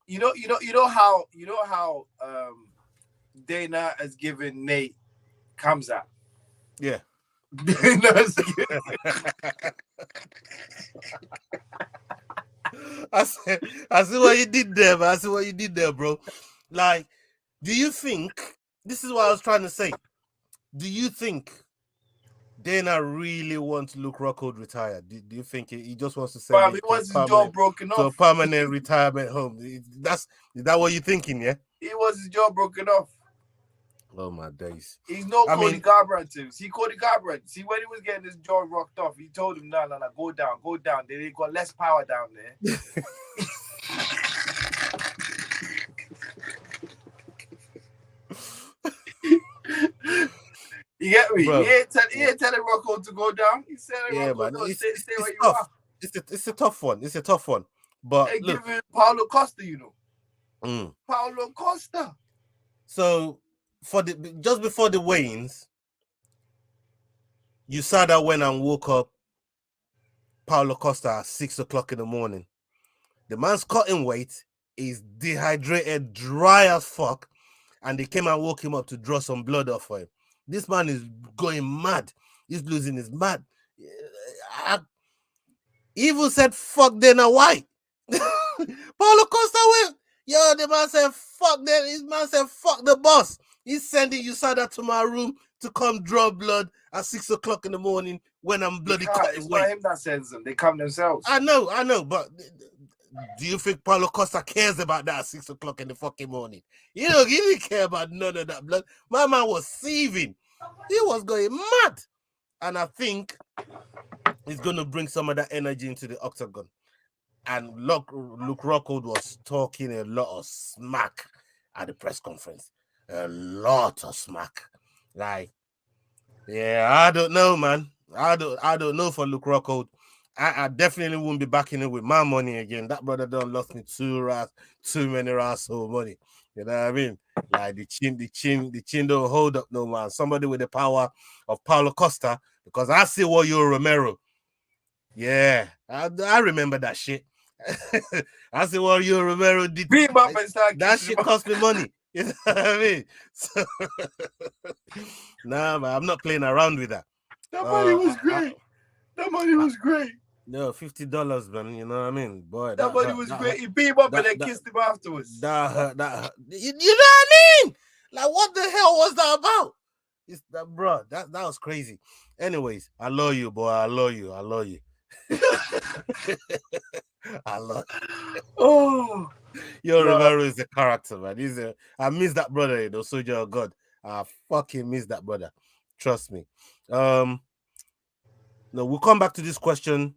Speaker 4: You know how Dana has given Nate Kamzat.
Speaker 1: Yeah. I see what you did there, man. I see what you did there, bro. Like, do you think this is what I was trying to say? Do you think Dana really wants Luke Rockhold retired? Do you think he just wants to send
Speaker 4: he wants his jaw broken off
Speaker 1: to a permanent retirement home? Is that what you're thinking? Yeah,
Speaker 4: he wants his jaw broken off.
Speaker 1: Oh my days!
Speaker 4: He's no Cody Garbrandt. See Cody Garbrandt. See when he was getting his jaw rocked off, he told him, "No, go down. They got less power down there." You get me? Bro, he ain't telling Rocco to go down. He said, "Rocco, no, stay where you are."
Speaker 1: It's a tough one. But
Speaker 4: hey,
Speaker 1: look,
Speaker 4: give Paulo Costa, Paulo Costa.
Speaker 1: So just before the weigh-ins, USADA went and woke up Paulo Costa at 6 o'clock in the morning. The man's cutting weight, is dehydrated, dry as fuck, and they came and woke him up to draw some blood off for him. This man is going mad. He's losing his mind. He even said, fuck Dana White. Paulo Costa went. Yo, the man said, fuck them. His man said, fuck the boss. He's sending USADA to my room to come draw blood at 6 o'clock in the morning when I'm bloody cutting
Speaker 4: It's
Speaker 1: weight.
Speaker 4: not him that sends them. They come themselves.
Speaker 1: I know, but do you think Paulo Costa cares about that at 6 o'clock in the fucking morning? He didn't care about none of that blood. My man was seething. He was going mad. And I think he's going to bring some of that energy into the octagon. And Luke Rockhold was talking a lot of smack at the press conference. A lot of smack. Like, yeah, I don't know, man. I don't know for Luke Rockhold. I definitely won't be backing it with my money again. That brother done lost me too many rounds of money. You know what I mean? Like the chin don't hold up no man. Somebody with the power of Paulo Costa, because I see what you're Romero. Yeah, I remember that shit. I see what you Romero did. That shit cost me money. You know what I mean? So, nah, man, I'm not playing around with that.
Speaker 4: That money was great. That money was great.
Speaker 1: No, $50, man. You know what I mean? Boy,
Speaker 4: that money was great. He beat him up and then kissed him afterwards.
Speaker 1: That hurt. You know what I mean? Like, what the hell was that about? It's that, bro. That was crazy. Anyways, I love you, boy. I love you. I love you.
Speaker 4: Oh,
Speaker 1: Your Romero is a character, man. I miss that brother, soldier of God. I fucking miss that brother. Trust me. No, we'll come back to this question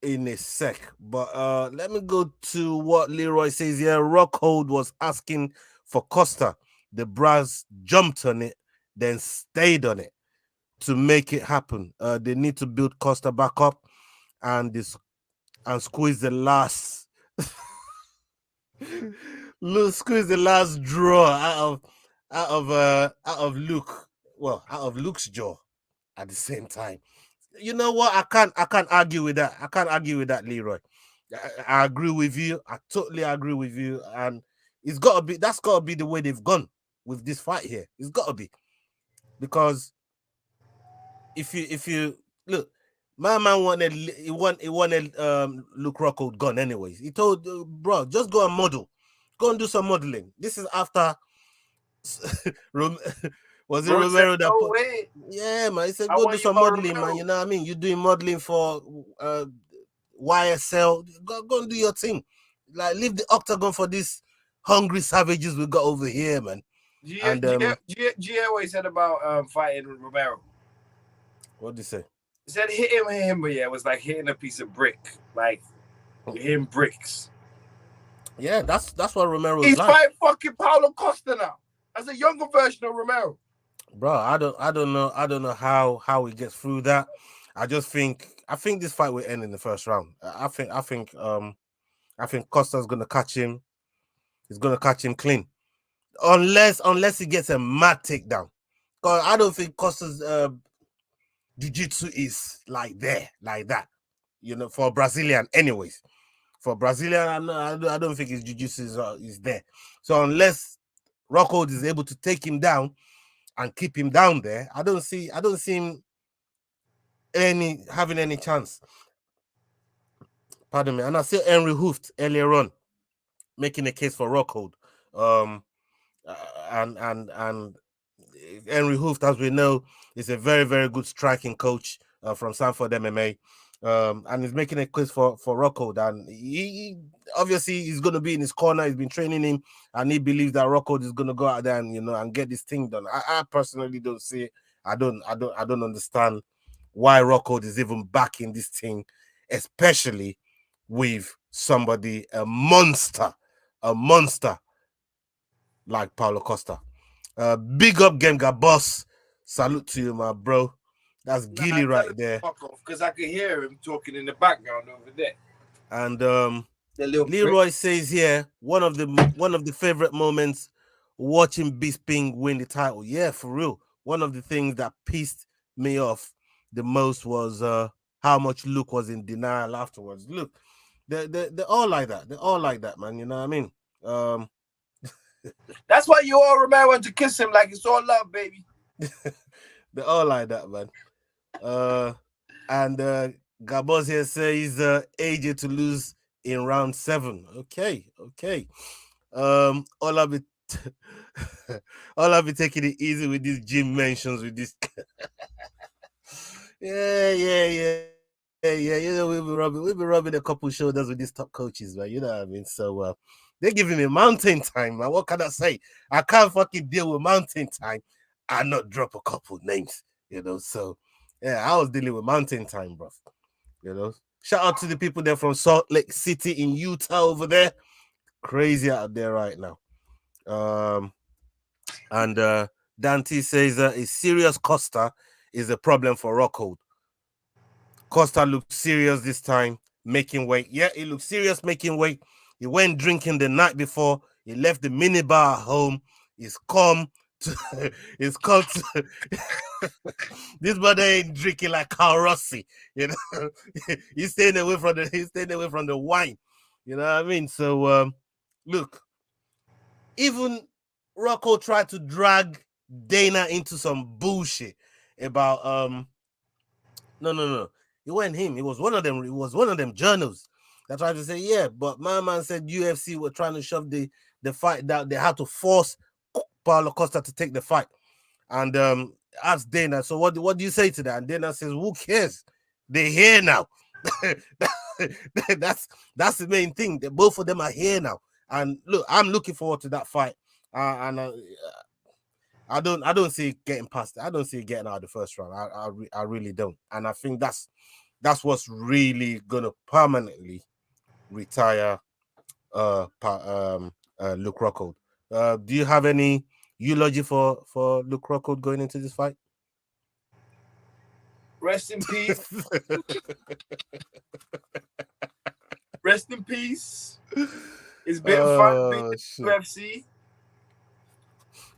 Speaker 1: in a sec, but let me go to what Leroy says here. Rockhold was asking for Costa. The Brass jumped on it, then stayed on it to make it happen. They need to build Costa back up and squeeze the last squeeze the last draw out of Luke. Well, out of Luke's jaw at the same time. You know what? I can't argue with that. I can't argue with that, Leroy. I agree with you. I totally agree with you. And that's gotta be the way they've gone with this fight here. It's gotta be. Because if you look, my man wanted Luke Rockhold gone anyways. He told bro, just go and model. Go and do some modeling. This is after was it Romero that put? Yeah, man. He said, go do some modeling, man. You know what I mean? You're doing modeling for YSL. Go and do your thing. Like, leave the octagon for these hungry savages we got over here, man.
Speaker 4: Gio always said about fighting Romero.
Speaker 1: What did he say?
Speaker 4: He said hit him, but yeah, it was like hitting a piece of brick, like you're hitting bricks.
Speaker 1: Yeah, that's what Romero's
Speaker 4: He's
Speaker 1: like.
Speaker 4: fighting fucking Paulo Costa now. As a younger version of Romero.
Speaker 1: Bro, I don't know how he gets through that. I think this fight will end in the first round. I think Costa's gonna catch him. He's gonna catch him clean. Unless he gets a mad takedown. Because I don't think Costa's jiu-jitsu is like that. You know, for Brazilian, anyways. For Brazilian, I don't think his jiu-jitsu is there. So unless Rockhold is able to take him down and keep him down there, I don't see him having any chance. Pardon me. And I see Henry Hooft earlier on making a case for Rockhold. And Henry Hooft, as we know, is a very, very good striking coach from Sanford MMA. And he's making a case for Rockhold. And he obviously he's going to be in his corner. He's been training him, and he believes that Rockhold is going to go out there and and get this thing done. I personally don't see it. I don't understand why Rockhold is even back in this thing, especially with somebody, a monster like Paulo Costa. Big up Genga boss. Salute to you, my bro. That's Gilly right there.
Speaker 4: Fuck off, because I could hear him talking in the background over there.
Speaker 1: And Leroy says here, one of the favorite moments watching Bisping win the title. Yeah, for real. One of the things that pissed me off the most was how much Luke was in denial afterwards. Look, they're all like that. They're all like that, man. You know what I mean?
Speaker 4: That's why you all remember to kiss him like it's all love, baby.
Speaker 1: They're all like that, man. And Gabos here says AJ to lose in round 7. Okay. All I'll be taking it easy with these gym mentions with this. yeah. You know, we've been rubbing a couple shoulders with these top coaches, man. You know what I mean? So they're giving me mountain time, man. What can I say? I can't fucking deal with mountain time and not drop a couple names, So yeah, I was dealing with mountain time, bro. Shout out to the people there from Salt Lake City in Utah over there. Crazy out there right now. And Dante says a serious Costa is a problem for Rockhold. Costa looked serious this time, making weight. Yeah, he looked serious making weight. He went drinking the night before. He left the minibar at home. He's come to this brother ain't drinking like Carl Rossi, he's staying away from the wine. You know what I mean? So look, even Rocco tried to drag Dana into some bullshit about no. It wasn't him. It was one of them. It was one of them journals that tried to say, yeah, but my man said UFC were trying to shove the fight down. They had to force Paulo Costa to take the fight. And asked Dana, so what do you say to that? And Dana says, who cares? They're here now. That's the main thing. Both of them are here now. And look, I'm looking forward to that fight. I don't see it getting past. I don't see it getting out of the first round. I really don't. And I think that's what's really gonna permanently retire Luke Rockhold. Do you have any eulogy for Luke Rockhold going into this fight?
Speaker 4: Rest in peace. Rest in peace. It's been fun being in UFC.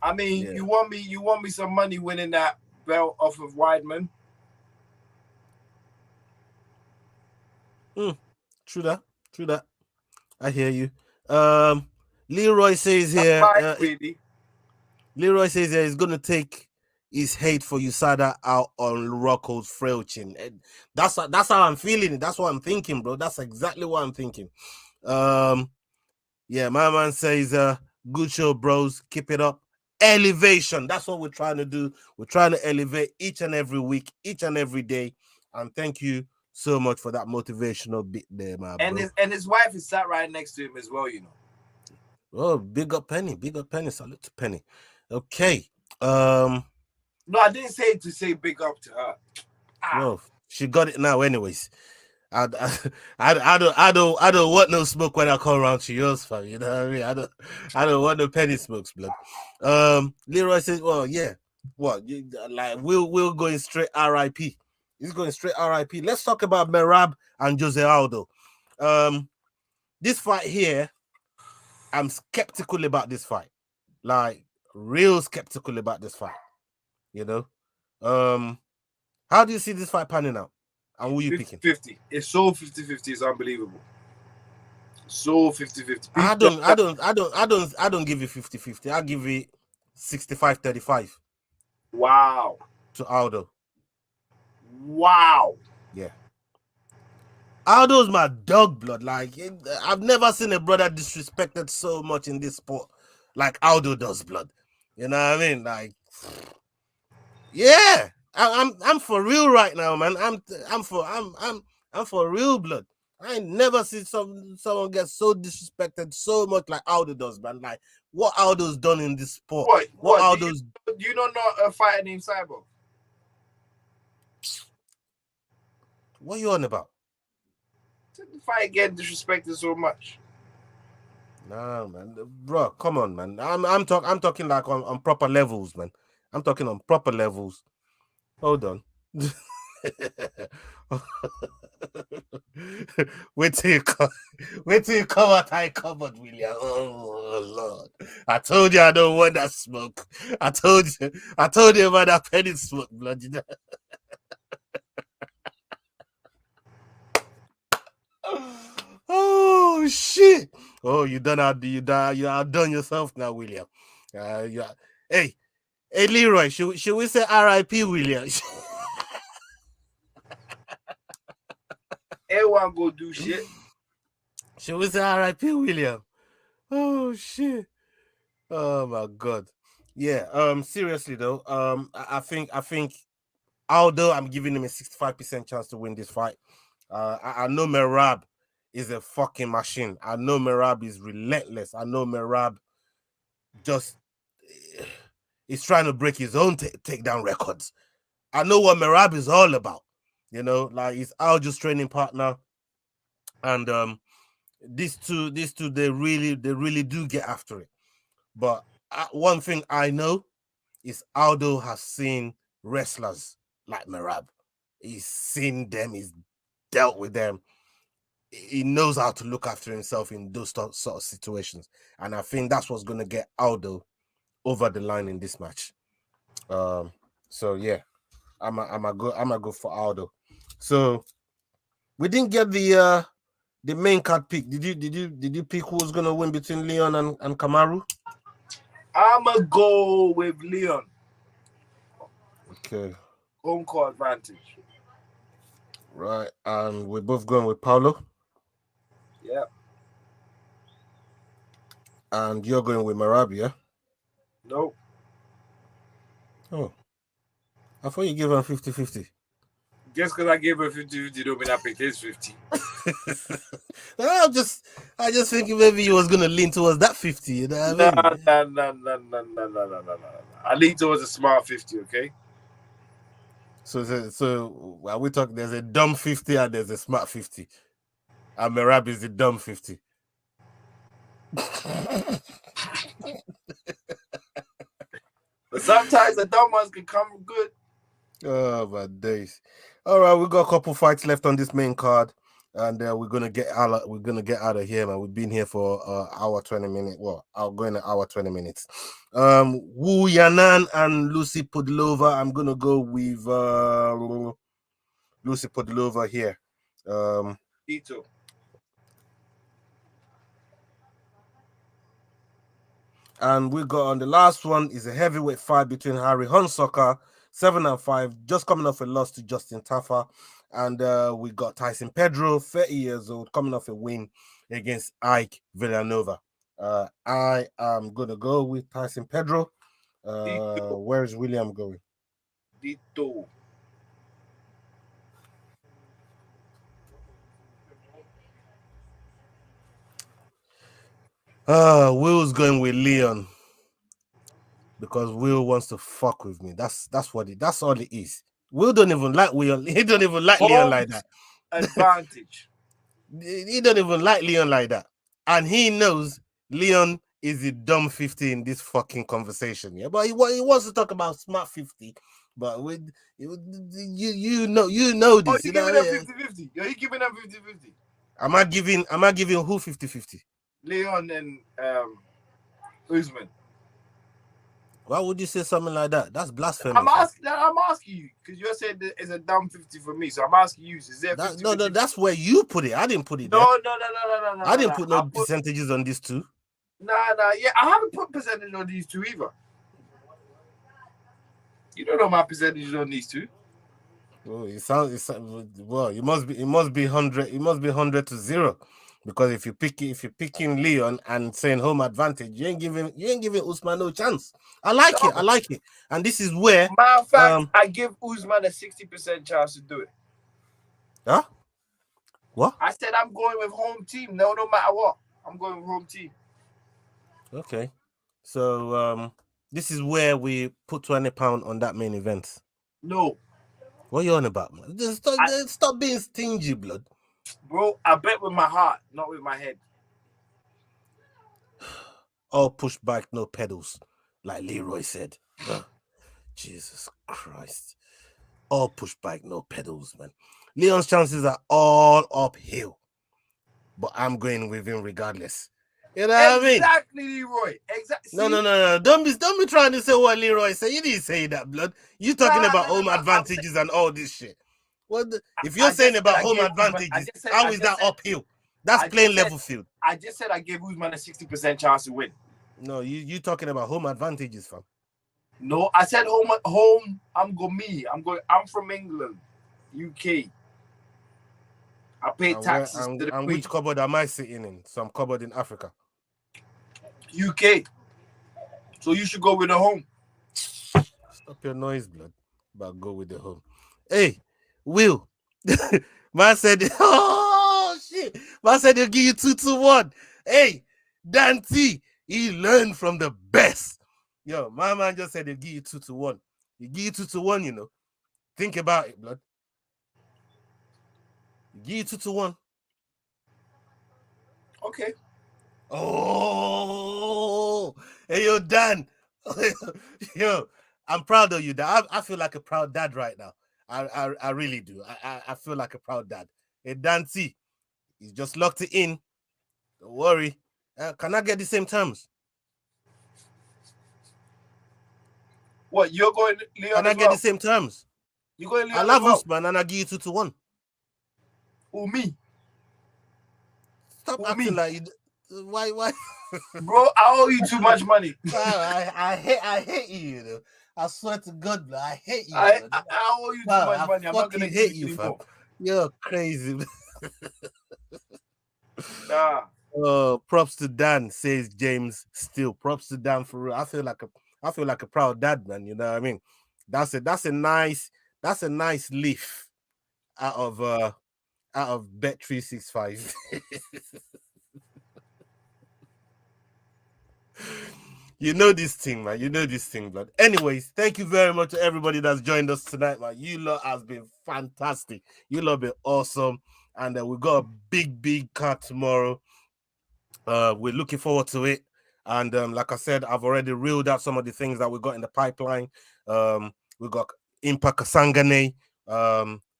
Speaker 4: I mean, you want me some money winning that belt off of Weidman.
Speaker 1: True that. I hear you. Leroy says here. Leroy says here he's gonna take his hate for USADA out on Rocco's frail chin. That's how I'm feeling it. That's what I'm thinking, bro. That's exactly what I'm thinking. Yeah, my man says, good show, bros. Keep it up. Elevation. That's what we're trying to do. We're trying to elevate each and every week, each and every day. And thank you so much for that motivational bit there, my bro.
Speaker 4: And his wife is sat right next to him as well, you know.
Speaker 1: Oh, big up Penny, salute to Penny. Okay.
Speaker 4: No, I didn't say it to say big up to her.
Speaker 1: Well, she got it now, anyways. I don't want no smoke when I come around to yours, fam. You know what I mean? I don't want no Penny smokes, blood. Leroy says, well, yeah, what like we'll going straight RIP. He's going straight RIP. Let's talk about Merab and Jose Aldo. This fight here, I'm skeptical about this fight. Like real skeptical about this fight. You know? How do you see this fight panning out? And who you picking?
Speaker 4: 50. It's so 50-50, it's unbelievable. So 50-50.
Speaker 1: I don't give you 50-50. I'll give you 65-35.
Speaker 4: Wow.
Speaker 1: To Aldo.
Speaker 4: Wow.
Speaker 1: Yeah. Aldo's my dog blood. Like I've never seen a brother disrespected so much in this sport like Aldo does, blood. You know what I mean? Like, yeah. I'm for real right now, man. I'm for real, blood. I ain't never seen someone get so disrespected so much like Aldo does, man. Like what Aldo's done in this sport. What Aldo's
Speaker 4: do you not know a fighter named Cyborg?
Speaker 1: What are you on about?
Speaker 4: The fight getting disrespected so much.
Speaker 1: Nah, man, bro, come on, man. I'm talking like on proper levels, man. I'm talking on proper levels. Hold on. Wait till you come out I covered, William. Oh Lord. I told you I don't want that smoke. I told you about that penny smoke, blood. You know? Oh shit. Oh, you outdone yourself now, William. Hey, Leroy, should we say R.I.P. William?
Speaker 4: Everyone go do shit.
Speaker 1: Should we say R.I.P. William? Oh shit. Oh my god. Yeah. Seriously though. I think although I'm giving him a 65% chance to win this fight. I know Merab is a fucking machine. I know Merab is relentless. I know Merab just is trying to break his own takedown records. I know what Merab is all about. You know, like he's Aljo's training partner, and these two, they really do get after it. But one thing I know is Aldo has seen wrestlers like Merab. He's seen them. He's dealt with them. He knows how to look after himself in those sort of situations, and I think that's what's going to get Aldo over the line in this match. So yeah, I'm a go for Aldo. So we didn't get the main card pick. Did you pick who was gonna win between Leon and Kamaru?
Speaker 4: I'ma go with Leon.
Speaker 1: Okay.
Speaker 4: Home court advantage.
Speaker 1: Right, and we're both going with Paulo.
Speaker 4: Yeah.
Speaker 1: And you're going with Marabia?
Speaker 4: Nope.
Speaker 1: Oh. I thought you gave him 50-50.
Speaker 4: Just because I gave her 50-50 don't mean I picked his 50.
Speaker 1: I just thinking maybe he was gonna lean towards that 50, you know what I mean?
Speaker 4: No. I lean towards a smart 50, okay?
Speaker 1: So while we talk, there's a dumb 50 and there's a smart 50. And Merab is the dumb 50.
Speaker 4: But sometimes the dumb ones can come good.
Speaker 1: Oh my days! All right, we got a couple fights left on this main card, and we're gonna get out. We're gonna get out of here, man. We've been here for hour 20 minutes. Well, I'll go in an hour 20 minutes. Wu Yanan and Lucy Podlova. I'm gonna go with Lucy Podlova here.
Speaker 4: Ito.
Speaker 1: And we got on the last one is a heavyweight fight between Harry Hunsucker, 7-5, just coming off a loss to Justin Taffa. And we got Tyson Pedro, 30 years old, coming off a win against Ike Villanova. I am going to go with Tyson Pedro. Where's William going?
Speaker 4: Dito.
Speaker 1: Will's going with Leon because Will wants to fuck with me. That's that's all it is. Will don't even like Will. He don't even like Leon like that.
Speaker 4: Advantage.
Speaker 1: He don't even like Leon like that. And he knows Leon is the dumb 50 in this fucking conversation. Yeah, but he wants to talk about smart 50. But with you know
Speaker 4: Oh,
Speaker 1: this,
Speaker 4: you
Speaker 1: you know.
Speaker 4: giving them 50-50. Yo, you giving them 50-50.
Speaker 1: Am I giving who 50-50?
Speaker 4: Leon and Usman.
Speaker 1: Why would you say something like that? That's blasphemy.
Speaker 4: I'm asking you because you said that it's a dumb 50 for me. So I'm asking you, is there 50?
Speaker 1: No, that's where you put it. I didn't put it there.
Speaker 4: No.
Speaker 1: I didn't put no percentages on this too.
Speaker 4: Nah. Yeah, I haven't put percentage on these two either. You don't know my percentages on these two.
Speaker 1: Oh, well. It must be 100. It must be 100 to 0, because if you're picking Leon and saying home advantage, you ain't giving Usman no chance. I like it, and this is where.
Speaker 4: Matter of fact, I give Usman a 60% chance to do it.
Speaker 1: Huh? What?
Speaker 4: I said I'm going with home team. No matter what, I'm going with home team.
Speaker 1: Okay, so this is where we put £20 on that main event.
Speaker 4: No.
Speaker 1: What are you on about, man? Just stop being stingy, blood.
Speaker 4: Bro, I bet with my heart, not with my head.
Speaker 1: All push back, no pedals, like Leroy said. Jesus Christ. All push back, no pedals, man. Leon's chances are all uphill, but I'm going with him regardless. You know what I mean?
Speaker 4: Exactly, Leroy. Exactly.
Speaker 1: No. Don't be trying to say what Leroy said. You didn't say that, blood. You talking about home advantages and all this shit. If you're saying about home advantages, how is that uphill? That's plain level field.
Speaker 4: I just said I gave Usman a 60% chance to win.
Speaker 1: No, you talking about home advantages, fam.
Speaker 4: No, I said home. I'm from England, UK. I pay taxes to the
Speaker 1: and which cupboard am I sitting in? Some cupboard in Africa.
Speaker 4: UK. So you should go with the home.
Speaker 1: Stop your noise, blood. But go with the home. Hey, Will. Man said, oh shit. Man said they'll give you 2-1. Hey, Dante, he learned from the best. Yo, my man just said they'll give you 2-1. You give you 2-1, you know. Think about it, blood. You give you 2-1.
Speaker 4: Okay.
Speaker 1: Oh, hey, yo, Dan. Yo, I'm proud of you, Dad. I feel like a proud dad right now. I really do. I feel like a proud dad. Hey, Dante, he's just locked it in. Don't worry. Can I get the same terms?
Speaker 4: What, you're going Leon?
Speaker 1: Can I get the same terms?
Speaker 4: You going Leon?
Speaker 1: I love Usman and I give you 2-1.
Speaker 4: Who, me?
Speaker 1: Stop acting like you. Why?
Speaker 4: Bro, I owe you too much money.
Speaker 1: I hate you, you know. I swear to God, bro, I hate you.
Speaker 4: I owe you too much money. I'm not gonna
Speaker 1: hate you, fam. You're crazy.
Speaker 4: Nah.
Speaker 1: Props to Dan, says James. Still, props to Dan for real. I feel like a proud dad, man. You know what I mean? That's a nice leaf out of Bet365. You know this thing, man. You know this thing, blood. Anyways, thank you very much to everybody that's joined us tonight, man. You lot has been fantastic. You lot been awesome. And we got a big card tomorrow. We're looking forward to it. And like I said, I've already reeled out some of the things that we got in the pipeline. We got Impa Kasangane.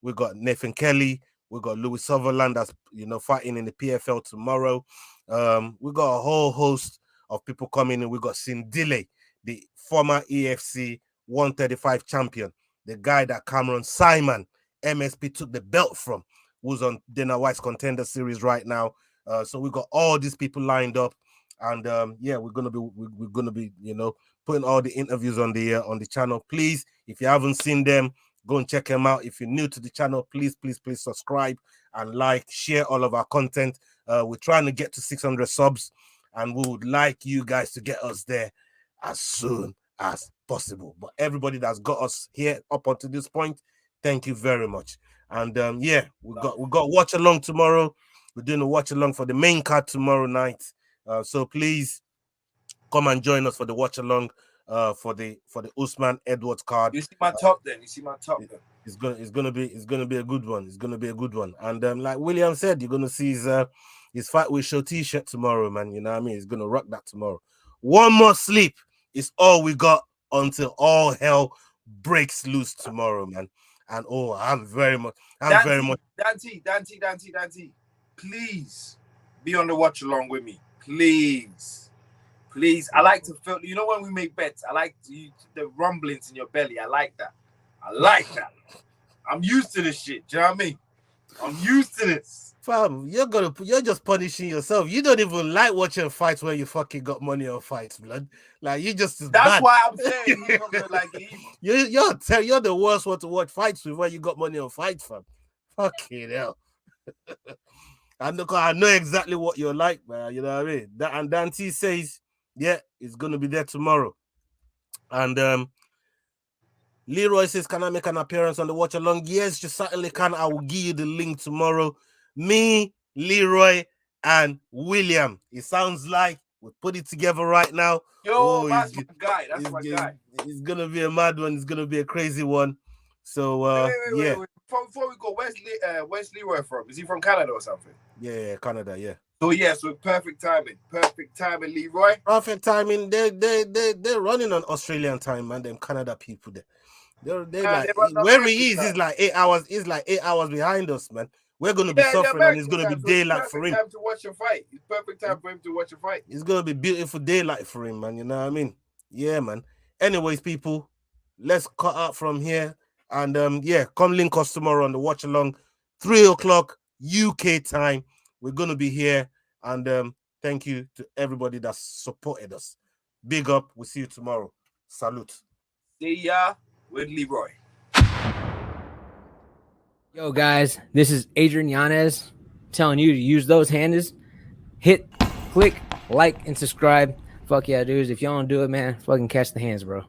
Speaker 1: We got Nathan Kelly. We got Louis Sutherland that's fighting in the PFL tomorrow. We got a whole host of people coming in. We got Sindile, the former EFC 135 champion, the guy that Cameron Simon MSP took the belt from, who's on Dana White's Contender Series right now. So we got all these people lined up, and we're gonna be putting all the interviews on the channel. Please, if you haven't seen them, go and check them out. If you're new to the channel, please subscribe and like, share all of our content. We're trying to get to 600 subs, and we would like you guys to get us there as soon as possible. But everybody that's got us here up until this point, thank you very much. And we got watch along tomorrow. We're doing a watch along for the main card tomorrow night. So please come and join us for the watch along for the Usman Edwards card.
Speaker 4: You see my top then. You see my top then.
Speaker 1: It's gonna be a good one. It's gonna be a good one. And like William said, you're gonna see his fight with show t-shirt tomorrow, man. You know what I mean? He's gonna rock that tomorrow. One more sleep is all we got until all hell breaks loose tomorrow, man. And
Speaker 4: Dante, please be on the watch along with me. Please. I like to feel, you know, when we make bets, I like the rumblings in your belly. I like that. I'm used to this shit. Do you know what I mean? I'm used to this.
Speaker 1: Fam, you're just punishing yourself. You don't even like watching fights where you fucking got money on fights, blood. Like you just
Speaker 4: That's
Speaker 1: bad.
Speaker 4: why I'm saying he's not gonna like it either.
Speaker 1: You're the worst one to watch fights with where you got money on fights, fam. Fucking hell. I know exactly what you're like, man. You know what I mean? And Dante says, yeah, it's gonna be there tomorrow. And Leroy says, can I make an appearance on the watch along? Yes, you certainly can. I will give you the link tomorrow. Me, Leroy, and William. It sounds like we put it together right now.
Speaker 4: Yo, that's my guy. That's my guy.
Speaker 1: It's gonna be a mad one. It's gonna be a crazy one. So
Speaker 4: wait. Before we go, where's Leroy from? Is he from Canada or something?
Speaker 1: Yeah, Canada, yeah.
Speaker 4: So perfect timing. Perfect timing, Leroy.
Speaker 1: Perfect timing. They're running on Australian time, man. Them Canada people there. They're like where he is like 8 hours. He's like 8 hours behind us, man. We're gonna be suffering, and it's gonna be daylight for him.
Speaker 4: Time to watch a fight. It's perfect time for him to watch a fight.
Speaker 1: It's gonna be beautiful daylight for him, man. You know what I mean? Yeah, man. Anyways, people, let's cut out from here, and come link us tomorrow on the watch along, 3:00 UK time. We're gonna be here, and thank you to everybody that supported us. Big up. We'll see you tomorrow. Salute.
Speaker 4: See ya with Leroy.
Speaker 5: Yo, guys, this is Adrian Yanez telling you to use those handles. Hit, click, like, and subscribe. Fuck yeah, dudes. If y'all don't do it, man, fucking catch the hands, bro.